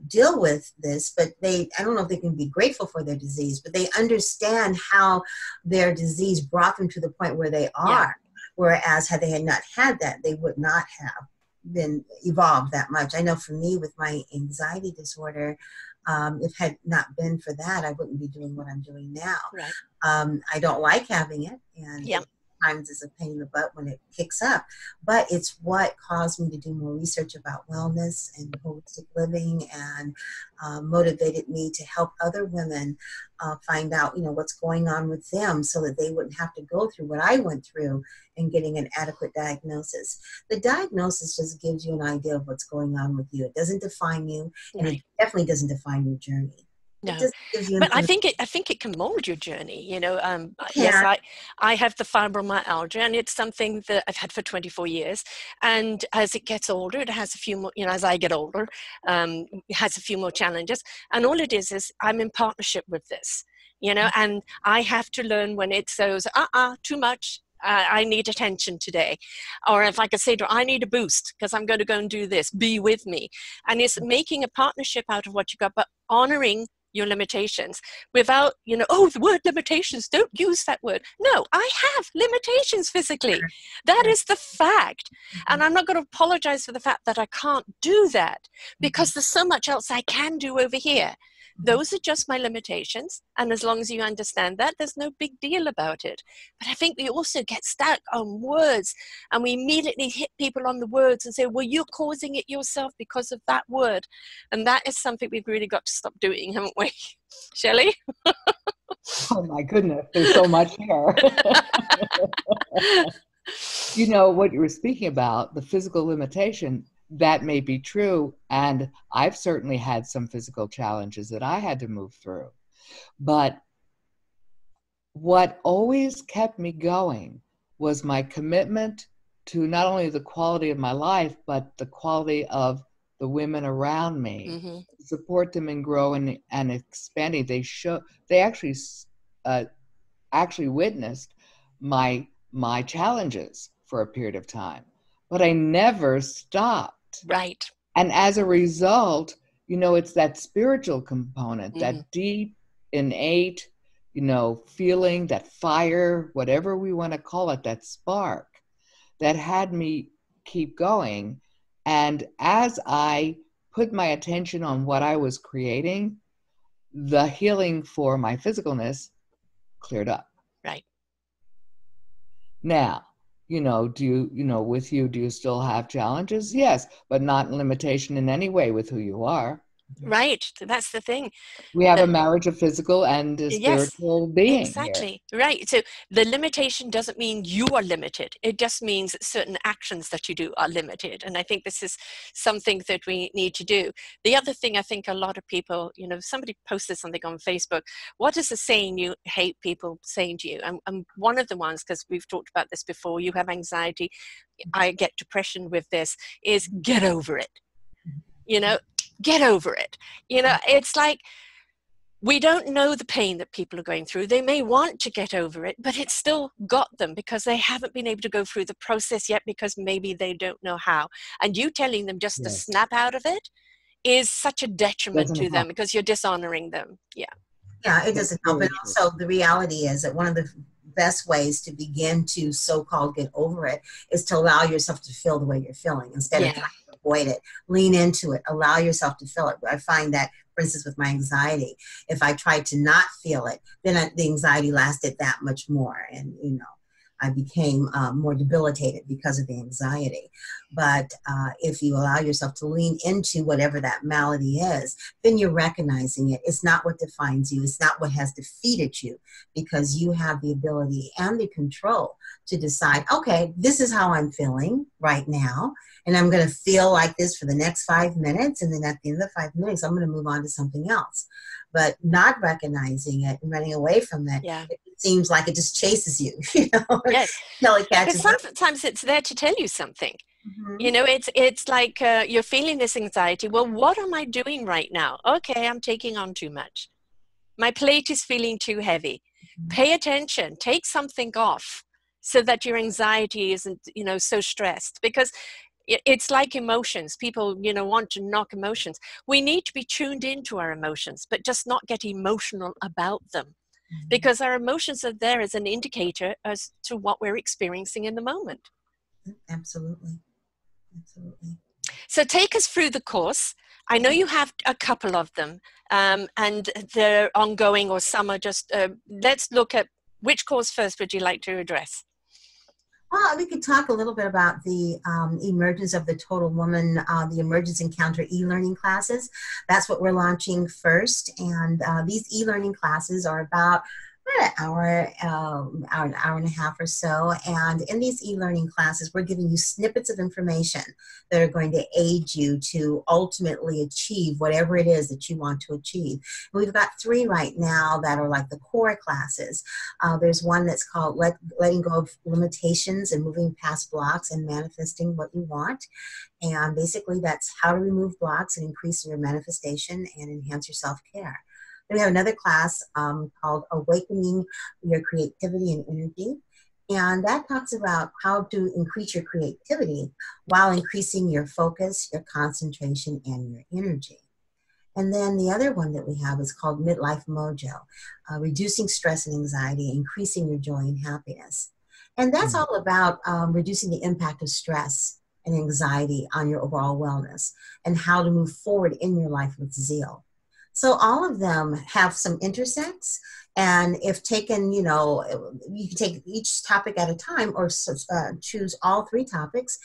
deal with this, but I don't know if they can be grateful for their disease, but they understand how their disease brought them to the point where they are. Yeah. Whereas had they not had that, they would not have been evolved that much. I know for me with my anxiety disorder, if had not been for that, I wouldn't be doing what I'm doing now. Right. I don't like having it, and sometimes it's a pain in the butt when it kicks up, but it's what caused me to do more research about wellness and holistic living, and motivated me to help other women find out, what's going on with them, so that they wouldn't have to go through what I went through in getting an adequate diagnosis. The diagnosis just gives you an idea of what's going on with you. It doesn't define you, and it definitely doesn't define your journey. No, but I think it can mold your journey. Yes, I have the fibromyalgia, and it's something that I've had for 24 years. And as it gets older, it has a few more. As I get older, it has a few more challenges. And all it is I'm in partnership with this. And I have to learn when it says, too much. I need attention today. Or if I could say to her, I need a boost because I'm going to go and do this. Be with me. And it's making a partnership out of what you got, but honoring your limitations without, the word limitations, don't use that word. No, I have limitations physically. That is the fact. And I'm not going to apologize for the fact that I can't do that, because there's so much else I can do over here. Those are just my limitations. And as long as you understand that, there's no big deal about it. But I think we also get stuck on words, and we immediately hit people on the words and say, well, you're causing it yourself because of that word. And that is something we've really got to stop doing, haven't we? Shelley? Oh my goodness, there's so much here. What you were speaking about, the physical limitation, that may be true, and I've certainly had some physical challenges that I had to move through. But what always kept me going was my commitment to not only the quality of my life, but the quality of the women around me, support them in growing and expanding. They actually witnessed my challenges for a period of time, but I never stopped. Right. And as a result, it's that spiritual component, that deep, innate, feeling, that fire, whatever we want to call it, that spark that had me keep going. And as I put my attention on what I was creating, the healing for my physicalness cleared up. Right. Now, do you still have challenges? Yes, but not limitation in any way with who you are. Right. That's the thing. We have a marriage of physical and a spiritual being. Exactly. Here. Right. So the limitation doesn't mean you are limited. It just means certain actions that you do are limited. And I think this is something that we need to do. The other thing, I think a lot of people, somebody posted something on Facebook. What is the saying you hate people saying to you? And one of the ones, because we've talked about this before, you have anxiety, I get depression with this, is get over it. Get over it. It's like, we don't know the pain that people are going through. They may want to get over it, but it's still got them because they haven't been able to go through the process yet, because maybe they don't know how. And you telling them just to snap out of it is such a detriment to them, because you're dishonoring them. Yeah, it doesn't help. And also the reality is that one of the best ways to begin to so-called get over it is to allow yourself to feel the way you're feeling instead of trying to avoid it. Lean into it. Allow yourself to feel it. I find that, for instance, with my anxiety, if I tried to not feel it, then the anxiety lasted that much more. And, I became more debilitated because of the anxiety. But if you allow yourself to lean into whatever that malady is, then you're recognizing it. It's not what defines you. It's not what has defeated you, because you have the ability and the control to decide, okay, this is how I'm feeling right now, and I'm going to feel like this for the next 5 minutes, and then at the end of the 5 minutes, I'm going to move on to something else. But not recognizing it and running away from it, it seems like it just chases you. Yes. Because sometimes it's there to tell you something. It's like you're feeling this anxiety. Well, what am I doing right now? Okay, I'm taking on too much. My plate is feeling too heavy. Pay attention. Take something off so that your anxiety isn't, so stressed. Because it's like emotions. People, want to knock emotions. We need to be tuned into our emotions, but just not get emotional about them, because our emotions are there as an indicator as to what we're experiencing in the moment. Absolutely. So take us through the course. I know you have a couple of them, and they're ongoing, or some are just, let's look at which course first would you like to address? Well, we could talk a little bit about the emergence of the total woman, the Emergence Encounter e-learning classes. That's what we're launching first. And these e-learning classes are about an hour, an hour and a half or so. And in these e-learning classes, we're giving you snippets of information that are going to aid you to ultimately achieve whatever it is that you want to achieve. We've got 3 right now that are like the core classes. There's one that's called Letting Go of Limitations and Moving Past Blocks and Manifesting What You Want. And basically that's how to remove blocks and increase your manifestation and enhance your self-care. Then we have another class called Awakening Your Creativity and Energy. And that talks about how to increase your creativity while increasing your focus, your concentration, and your energy. And then the other one that we have is called Midlife Mojo, Reducing Stress and Anxiety, Increasing Your Joy and Happiness. And that's all about reducing the impact of stress and anxiety on your overall wellness and how to move forward in your life with zeal. So all of them have some intersects, and if taken, you can take each topic at a time or choose all 3 topics.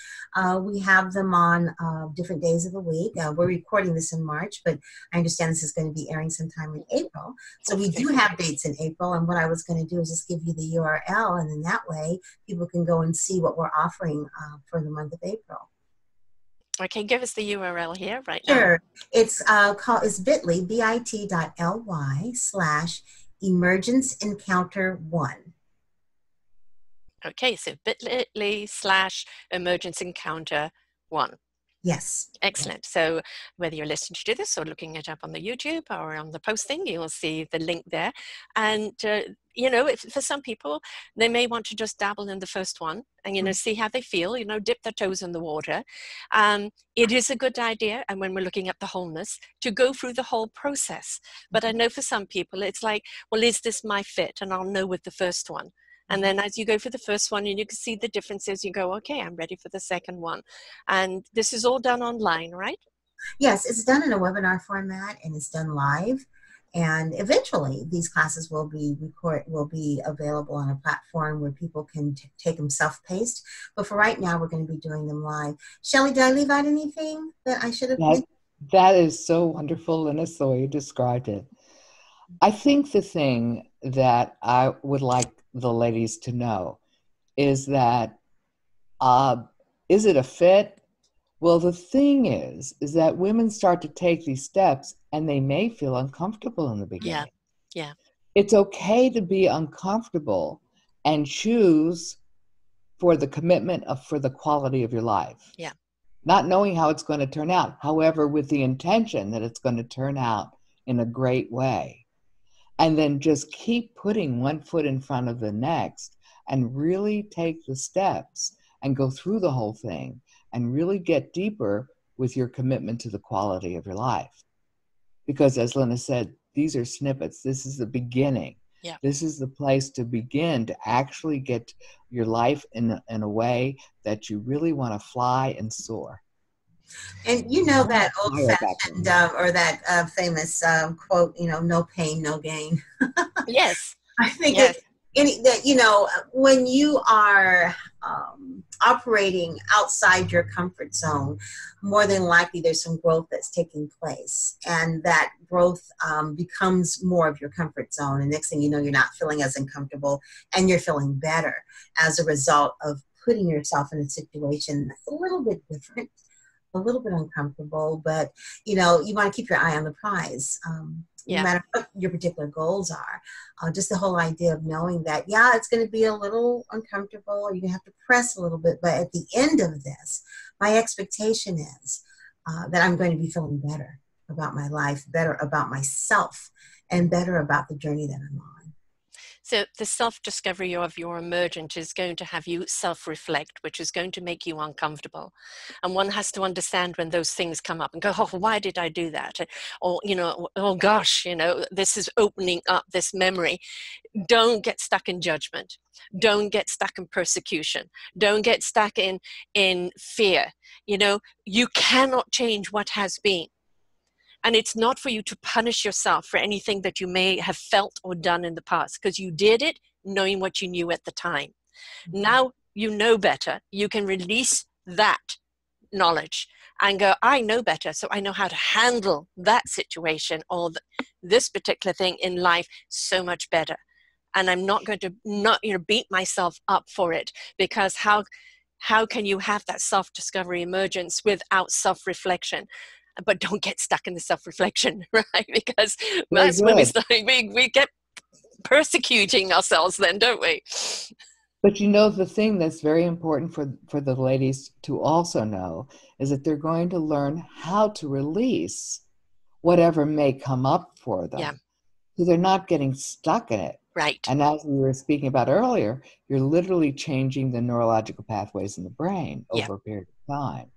We have them on different days of the week. We're recording this in March, but I understand this is going to be airing sometime in April. So we do have dates in April, and what I was going to do is just give you the URL, and then that way people can go and see what we're offering for the month of April. Okay, give us the URL here right now. Sure. It's bit.ly, bit.ly/Emergence Encounter 1. Okay, so bit.ly/Emergence Encounter 1. Yes. Excellent. So whether you're listening to this or looking it up on the YouTube or on the posting, you'll see the link there. And, for some people, they may want to just dabble in the first one and, see how they feel, dip their toes in the water. It is a good idea. And when we're looking at the wholeness, to go through the whole process. But I know for some people, it's like, well, is this my fit? And I'll know with the first one. And then as you go for the first one and you can see the differences, you go, okay, I'm ready for the second one. And this is all done online, right? Yes, it's done in a webinar format and it's done live. And eventually these classes will be available on a platform where people can take them self-paced. But for right now, we're going to be doing them live. Shelly, did I leave out anything that I should have mentioned? That is so wonderful, Lynnis, the way you described it. I think the thing that I would like the ladies to know is that, is it a fit? Well, the thing is that women start to take these steps and they may feel uncomfortable in the beginning. Yeah. It's okay to be uncomfortable and choose for the commitment for the quality of your life. Yeah. Not knowing how it's going to turn out, however, with the intention that it's going to turn out in a great way. And then just keep putting one foot in front of the next and really take the steps and go through the whole thing and really get deeper with your commitment to the quality of your life. Because as Lynnis said, these are snippets. This is the beginning. Yeah. This is the place to begin to actually get your life in a way that you really want to fly and soar. And that old-fashioned or that famous quote, no pain, no gain. Yes. I think when you are operating outside your comfort zone, more than likely there's some growth that's taking place. And that growth becomes more of your comfort zone. And next thing you know, you're not feeling as uncomfortable and you're feeling better as a result of putting yourself in a situation that's a little bit different, a little bit uncomfortable, but you want to keep your eye on the prize. No matter what your particular goals are. Just the whole idea of knowing that, it's going to be a little uncomfortable or you're going to have to press a little bit, but at the end of this, my expectation is that I'm going to be feeling better about my life, better about myself, and better about the journey that I'm on. So the self-discovery of your emergent is going to have you self-reflect, which is going to make you uncomfortable. And one has to understand when those things come up and go, oh, why did I do that? Or, oh gosh, this is opening up this memory. Don't get stuck in judgment. Don't get stuck in persecution. Don't get stuck in fear. You cannot change what has been. And it's not for you to punish yourself for anything that you may have felt or done in the past, because you did it knowing what you knew at the time. Now you know better, you can release that knowledge and go, I know better, so I know how to handle that situation or this particular thing in life so much better. And I'm not going to beat myself up for it, because how can you have that self-discovery emergence without self-reflection? But don't get stuck in the self-reflection, right? Because that's when we get persecuting ourselves then, don't we? But you know, the thing that's very important for the ladies to also know is that they're going to learn how to release whatever may come up for them. Yeah. So they're not getting stuck in it. Right. And as we were speaking about earlier, you're literally changing the neurological pathways in the brain over a period of time.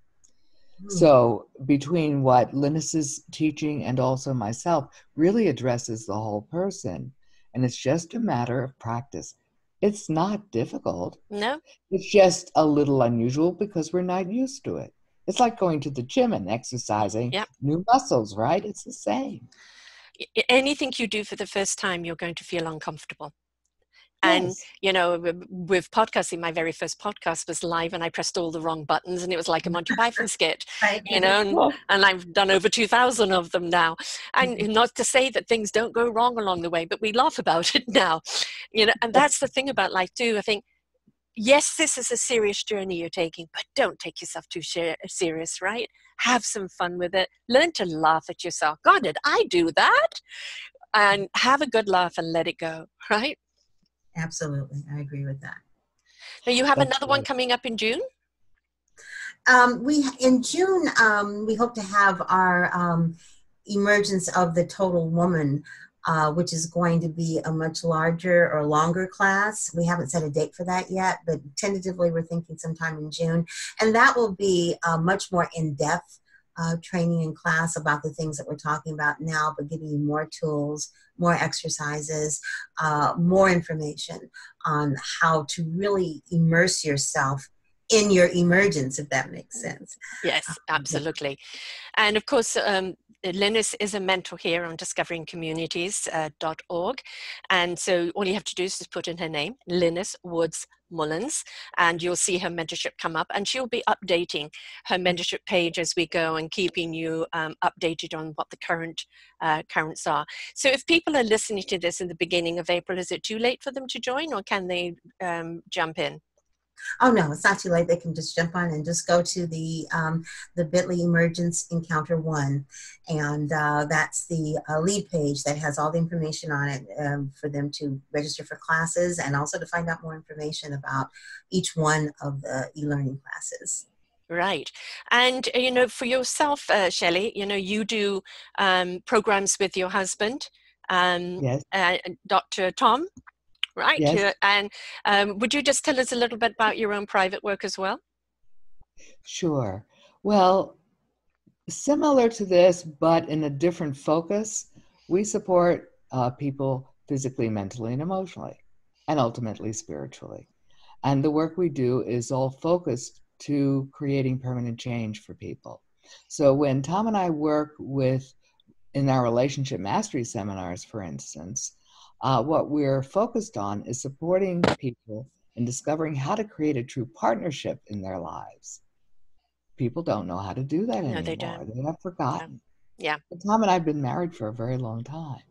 So between what Lynnis is teaching and also myself really addresses the whole person. And it's just a matter of practice. It's not difficult. No. It's just a little unusual because we're not used to it. It's like going to the gym and exercising new muscles, right? It's the same. Anything you do for the first time, you're going to feel uncomfortable. And, you know, with podcasting, my very first podcast was live and I pressed all the wrong buttons and it was like a Monty Python skit, you know, and I've done over 2,000 of them now. And not to say that things don't go wrong along the way, but we laugh about it now, you know, and that's the thing about life too. I think, yes, this is a serious journey you're taking, but don't take yourself too serious, right? Have some fun with it. Learn to laugh at yourself. God, did I do that? And have a good laugh and let it go, right? Absolutely. I agree with that. Now you have another one coming up in June? In June, we hope to have our Emergence of the Total Woman, which is going to be a much larger or longer class. We haven't set a date for that yet, but tentatively we're thinking sometime in June. And that will be much more in-depth training in class about the things that we're talking about now, but giving you more tools, more exercises, more information on how to really immerse yourself in your emergence, if that makes sense. Yes, absolutely. And of course, Lynnis is a mentor here on discoveringcommunities.org. And so all you have to do is just put in her name, Lynnis Woods Mullins, and you'll see her mentorship come up, and she'll be updating her mentorship page as we go and keeping you updated on what the currents are. So if people are listening to this in the beginning of April, is it too late for them to join, or can they jump in? Oh no, it's not too late. They can just jump on and just go to the bit.ly Emergence Encounter 1, and that's the lead page that has all the information on it for them to register for classes and also to find out more information about each one of the e-learning classes. Right. And, you know, for yourself, Shelly, you know, you do programs with your husband, Dr. Tom. Right. Yes. And would you just tell us a little bit about your own private work as well? Sure. Well, similar to this, but in a different focus, we support people physically, mentally, and emotionally, and ultimately spiritually. And the work we do is all focused to creating permanent change for people. So when Tom and I work in our relationship mastery seminars, for instance, what we're focused on is supporting people in discovering how to create a true partnership in their lives. People don't know how to do that anymore. No, they don't. They have forgotten. Yeah. But Tom and I have been married for a very long time.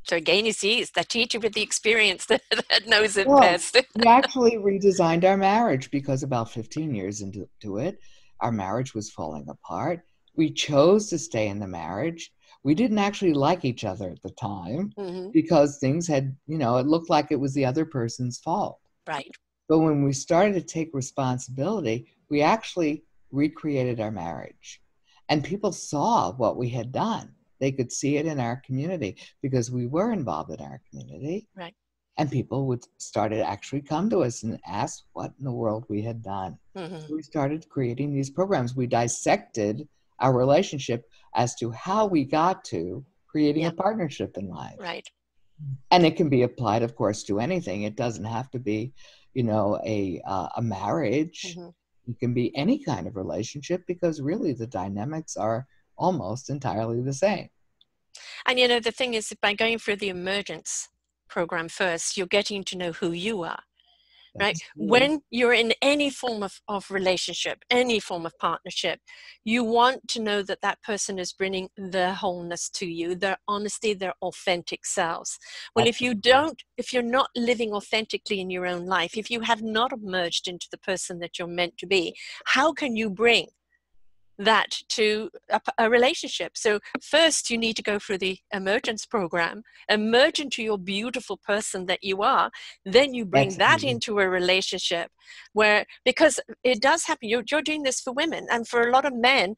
So again, you see, it's the teacher with the experience that knows it best. We actually redesigned our marriage because about 15 years into it, our marriage was falling apart. We chose to stay in the marriage. We didn't actually like each other at the time because things had, you know, it looked like it was the other person's fault. Right. But when we started to take responsibility, we actually recreated our marriage. And people saw what we had done. They could see it in our community because we were involved in our community. Right. And people would start to actually come to us and ask what in the world we had done. So we started creating these programs. We dissected our relationship as to how we got to creating a partnership in life. Right. And it can be applied, of course, to anything. It doesn't have to be, you know, a marriage. It can be any kind of relationship because really the dynamics are almost entirely the same. And, you know, the thing is, by going through the Emergence program first, you're getting to know who you are. right? true. When you're in any form of relationship, any form of partnership, you want to know that that person is bringing their wholeness to you, their honesty, their authentic selves. Well, if you don't, if you're not living authentically in your own life, if you have not emerged into the person that you're meant to be, how can you bring that to a relationship? So first you need to go through the Emergence program, emerge into your beautiful person that you are, then you bring that into a relationship where, because it does happen, you're doing this for women, and for a lot of men,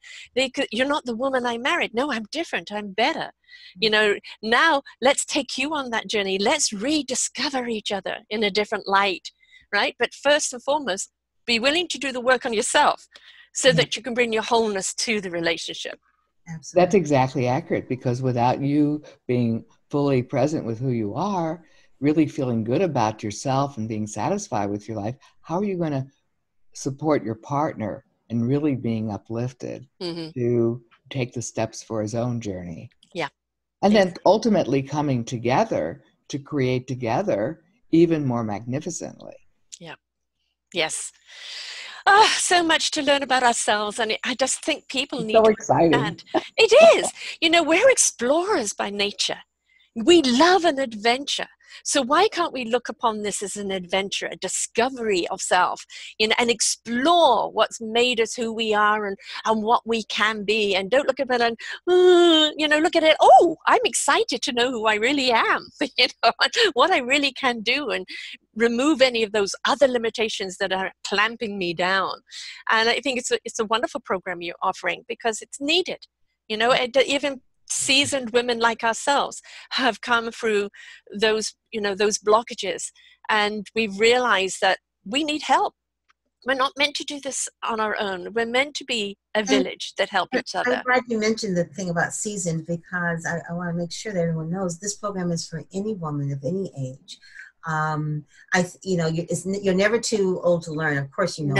you're not the woman I married. No, I'm different, I'm better. You know, now let's take you on that journey. Let's rediscover each other in a different light, right? But first and foremost, be willing to do the work on yourself, so that you can bring your wholeness to the relationship. Absolutely. That's exactly accurate, because without you being fully present with who you are, really feeling good about yourself and being satisfied with your life, how are you going to support your partner in really being uplifted to take the steps for his own journey? Yeah. And then ultimately coming together to create together even more magnificently. Yeah. Yes. Oh, so much to learn about ourselves, and I just think people need so to exciting. understand. It is. You know, we're explorers by nature. We love an adventure. So why can't we look upon this as an adventure, a discovery of self, you know, and explore what's made us who we are and what we can be, and don't look at it and, you know, look at it, oh, I'm excited to know who I really am, you know, what I really can do, and remove any of those other limitations that are clamping me down. And I think it's a wonderful program you're offering, because it's needed. You know, even seasoned women like ourselves have come through those, you know, those blockages, and we've realized that we need help. We're not meant to do this on our own. We're meant to be a village that help each other. I'm glad you mentioned the thing about seasoned, because I want to make sure that everyone knows this program is for any woman of any age. You know, you're never too old to learn. Of course, you know,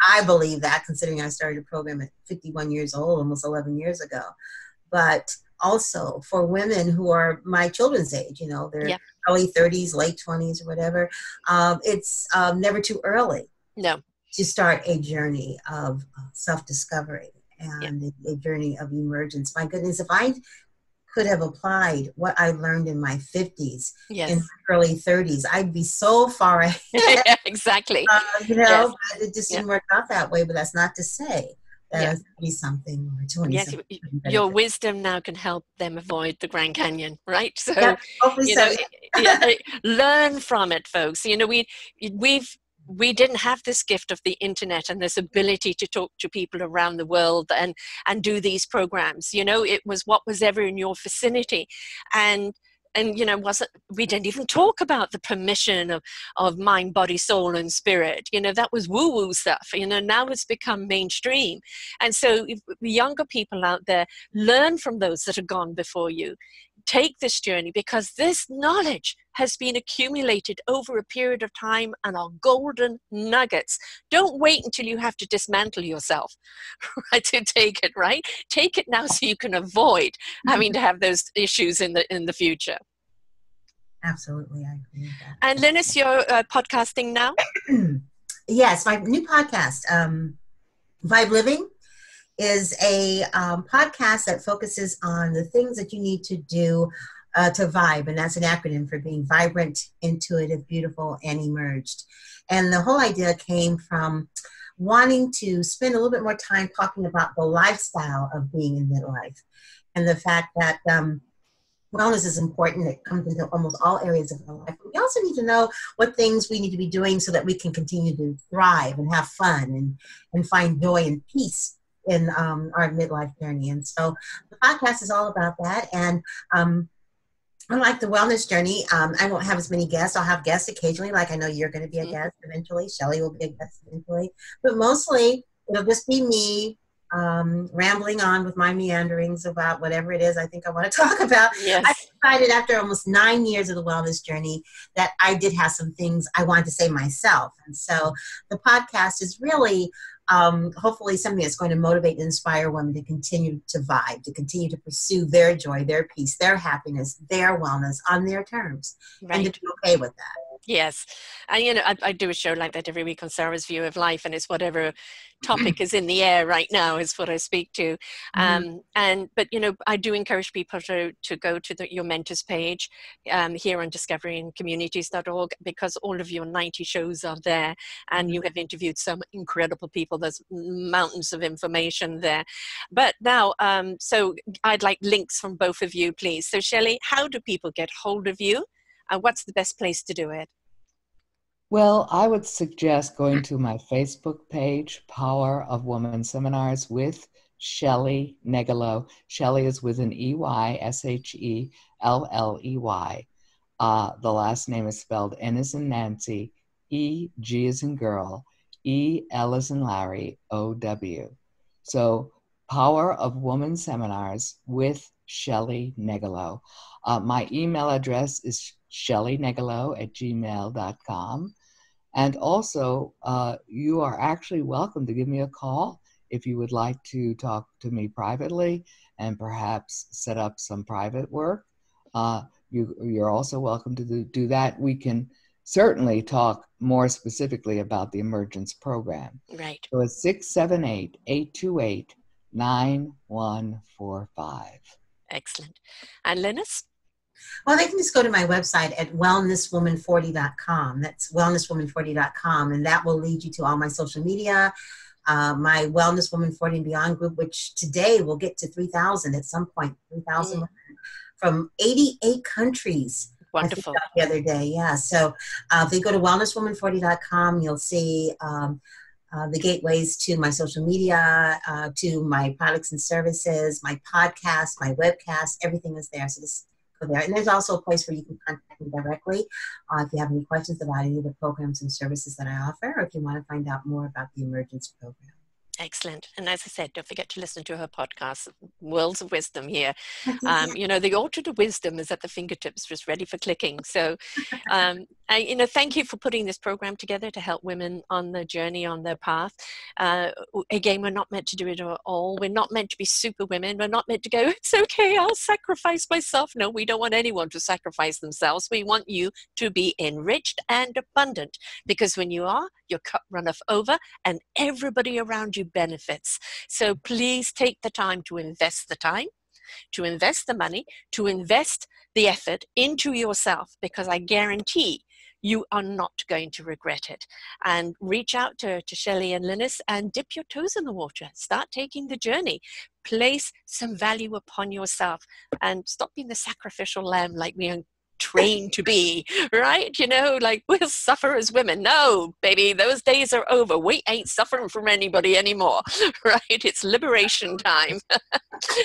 I believe that, considering I started a program at 51 years old, almost 11 years ago. But also for women who are my children's age, you know, they're early 30s, late 20s, or whatever, it's never too early to start a journey of self-discovery and a journey of emergence. My goodness, if I could have applied what I learned in my 50s in my early 30s, I'd be so far ahead. Yeah, exactly. You know, but it just didn't work out that way. But that's not to say that 30-something or 20-something. Your wisdom now can help them avoid the Grand Canyon, right? So, you know, learn from it, folks. You know, we didn't have this gift of the internet and this ability to talk to people around the world and do these programs. You know, it was what was ever in your vicinity. And you know, we didn't even talk about the permission of mind, body, soul, and spirit. You know, that was woo-woo stuff. You know, now it's become mainstream. And so if younger people out there, learn from those that have gone before you. Take this journey, because this knowledge has been accumulated over a period of time and are golden nuggets. Don't wait until you have to dismantle yourself, right, to take it, right? Take it now so you can avoid having to have those issues in the future. Absolutely, I agree with that. And Lynnis, you're podcasting now? Yes, my new podcast, Vibe Living, is a podcast that focuses on the things that you need to do to vibe, and that's an acronym for being vibrant, intuitive, beautiful, and emerged. And the whole idea came from wanting to spend a little bit more time talking about the lifestyle of being in midlife, and the fact that wellness is important. It comes into almost all areas of our life. But we also need to know what things we need to be doing so that we can continue to thrive and have fun and find joy and peace in our midlife journey. And so the podcast is all about that. And unlike the wellness journey, I won't have as many guests. I'll have guests occasionally, like I know you're going to be a guest eventually. Shelly will be a guest eventually. But mostly it'll just be me rambling on with my meanderings about whatever it is I think I want to talk about. Yes. I decided after almost 9 years of the wellness journey that I did have some things I wanted to say myself. And so the podcast is really hopefully something that's going to motivate and inspire women to continue to vibe, to continue to pursue their joy, their peace, their happiness, their wellness on their terms, and to be okay with that. Yes. And, you know, I do a show like that every week on Sarah's View of Life, and it's whatever topic is in the air right now is what I speak to. But, you know, I do encourage people to go to your mentors page here on discoveringcommunities.org, because all of your 90 shows are there, and you have interviewed some incredible people. There's mountains of information there. But now, so I'd like links from both of you, please. So Shelly, how do people get hold of you? What's the best place to do it? Well, I would suggest going to my Facebook page, Power of Woman Seminars with Shelly Negelow. Shelly is with an E-Y, S-H-E-L-L-E-Y. The last name is spelled N as in Nancy, E, G as in girl, E, L as in Larry, O-W. So Power of Woman Seminars with Shelly Negelow. My email address is shellynegelow@gmail.com. And also, you are actually welcome to give me a call if you would like to talk to me privately and perhaps set up some private work. You're also welcome to do that. We can certainly talk more specifically about the Emergence program. Right. So it's 678-828-9145. Excellent. And Lynnis? Well, they can just go to my website at wellnesswoman40.com. That's wellnesswoman40.com, and that will lead you to all my social media, my Wellness Woman 40 and Beyond group, which today will get to 3,000 at some point, 3,000 from 88 countries. Wonderful. The other day, yeah. So if they go to wellnesswoman40.com, you'll see the gateways to my social media, to my products and services, my podcast, my webcast, everything is there. So just go there. And there's also a place where you can contact me directly if you have any questions about any of the programs and services that I offer, or if you want to find out more about the Emergence program. Excellent. And as I said, don't forget to listen to her podcast, Worlds of Wisdom here. You know, the altar to wisdom is at the fingertips, just ready for clicking. So, you know, thank you for putting this program together to help women on the journey, on their path. Again, we're not meant to do it all. We're not meant to be super women. We're not meant to go, it's okay, I'll sacrifice myself. No, we don't want anyone to sacrifice themselves. We want you to be enriched and abundant, because when you are, your cup runneth over and everybody around you benefits. So please take the time, to invest the money, to invest the effort into yourself, because I guarantee you are not going to regret it. And reach out to Shelly and Lynnis and dip your toes in the water. Start taking the journey. Place some value upon yourself and stop being the sacrificial lamb like we are trained to be, right? You know, like, we'll suffer as women. No, baby, those days are over. We ain't suffering from anybody anymore, right? It's liberation time.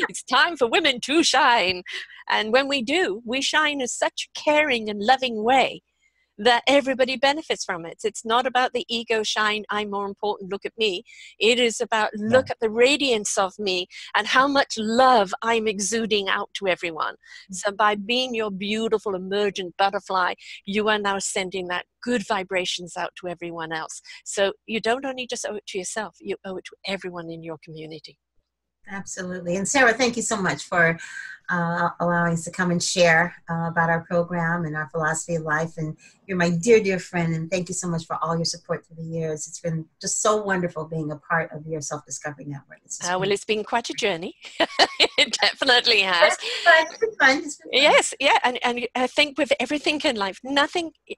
It's time for women to shine. And when we do, we shine in such a caring and loving way that everybody benefits from it. It's not about the ego shine, I'm more important, look at me. It is about look at the radiance of me and how much love I'm exuding out to everyone. So by being your beautiful emergent butterfly, you are now sending that good vibrations out to everyone else. So you don't only just owe it to yourself, you owe it to everyone in your community. Absolutely. And Sarah, thank you so much for allowing us to come and share about our program and our philosophy of life. And you're my dear, dear friend. And thank you so much for all your support through the years. It's been just so wonderful being a part of your self-discovery network. Well, it's been quite a journey. It definitely has. It's been fun. It's been fun. Yes, yeah. And I think with everything in life,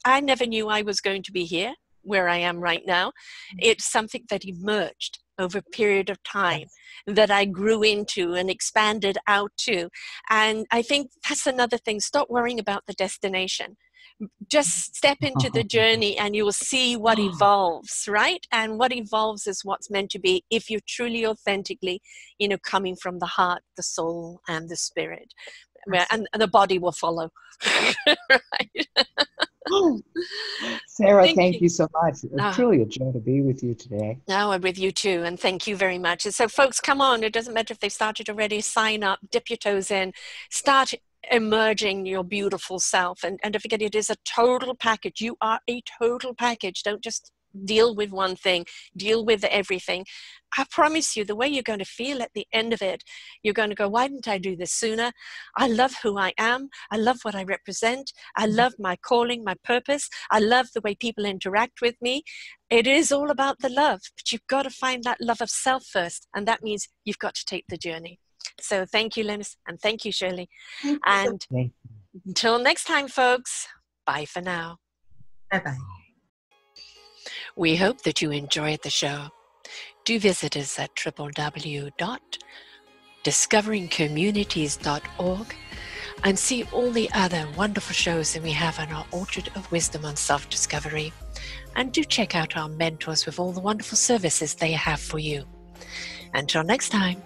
I never knew I was going to be here where I am right now. It's something that emerged over a period of time that I grew into and expanded out to. And I think that's another thing. Stop worrying about the destination. Just step into the journey and you will see what evolves, right? And what evolves is what's meant to be if you're truly authentically, you know, coming from the heart, the soul, and the spirit. And the body will follow. Right? Sarah, thank you so much. It's truly a joy to be with you today. No, I'm with you too, and thank you very much. And so folks, come on, it doesn't matter if they've started already, sign up, dip your toes in, start emerging your beautiful self. And don't forget, it is a total package. You are a total package. Don't just deal with one thing, deal with everything. I promise you, the way you're going to feel at the end of it, you're going to go, why didn't I do this sooner? I love who I am. I love what I represent. I love my calling, my purpose. I love the way people interact with me. It is all about the love, but you've got to find that love of self first. And that means you've got to take the journey. So thank you, Lynnis, and thank you, Shirley. And until next time, folks, bye for now. Bye-bye. We hope that you enjoyed the show. Do visit us at www.discoveringcommunities.org and see all the other wonderful shows that we have on our Orchard of Wisdom on Self-Discovery. And do check out our mentors with all the wonderful services they have for you. Until next time.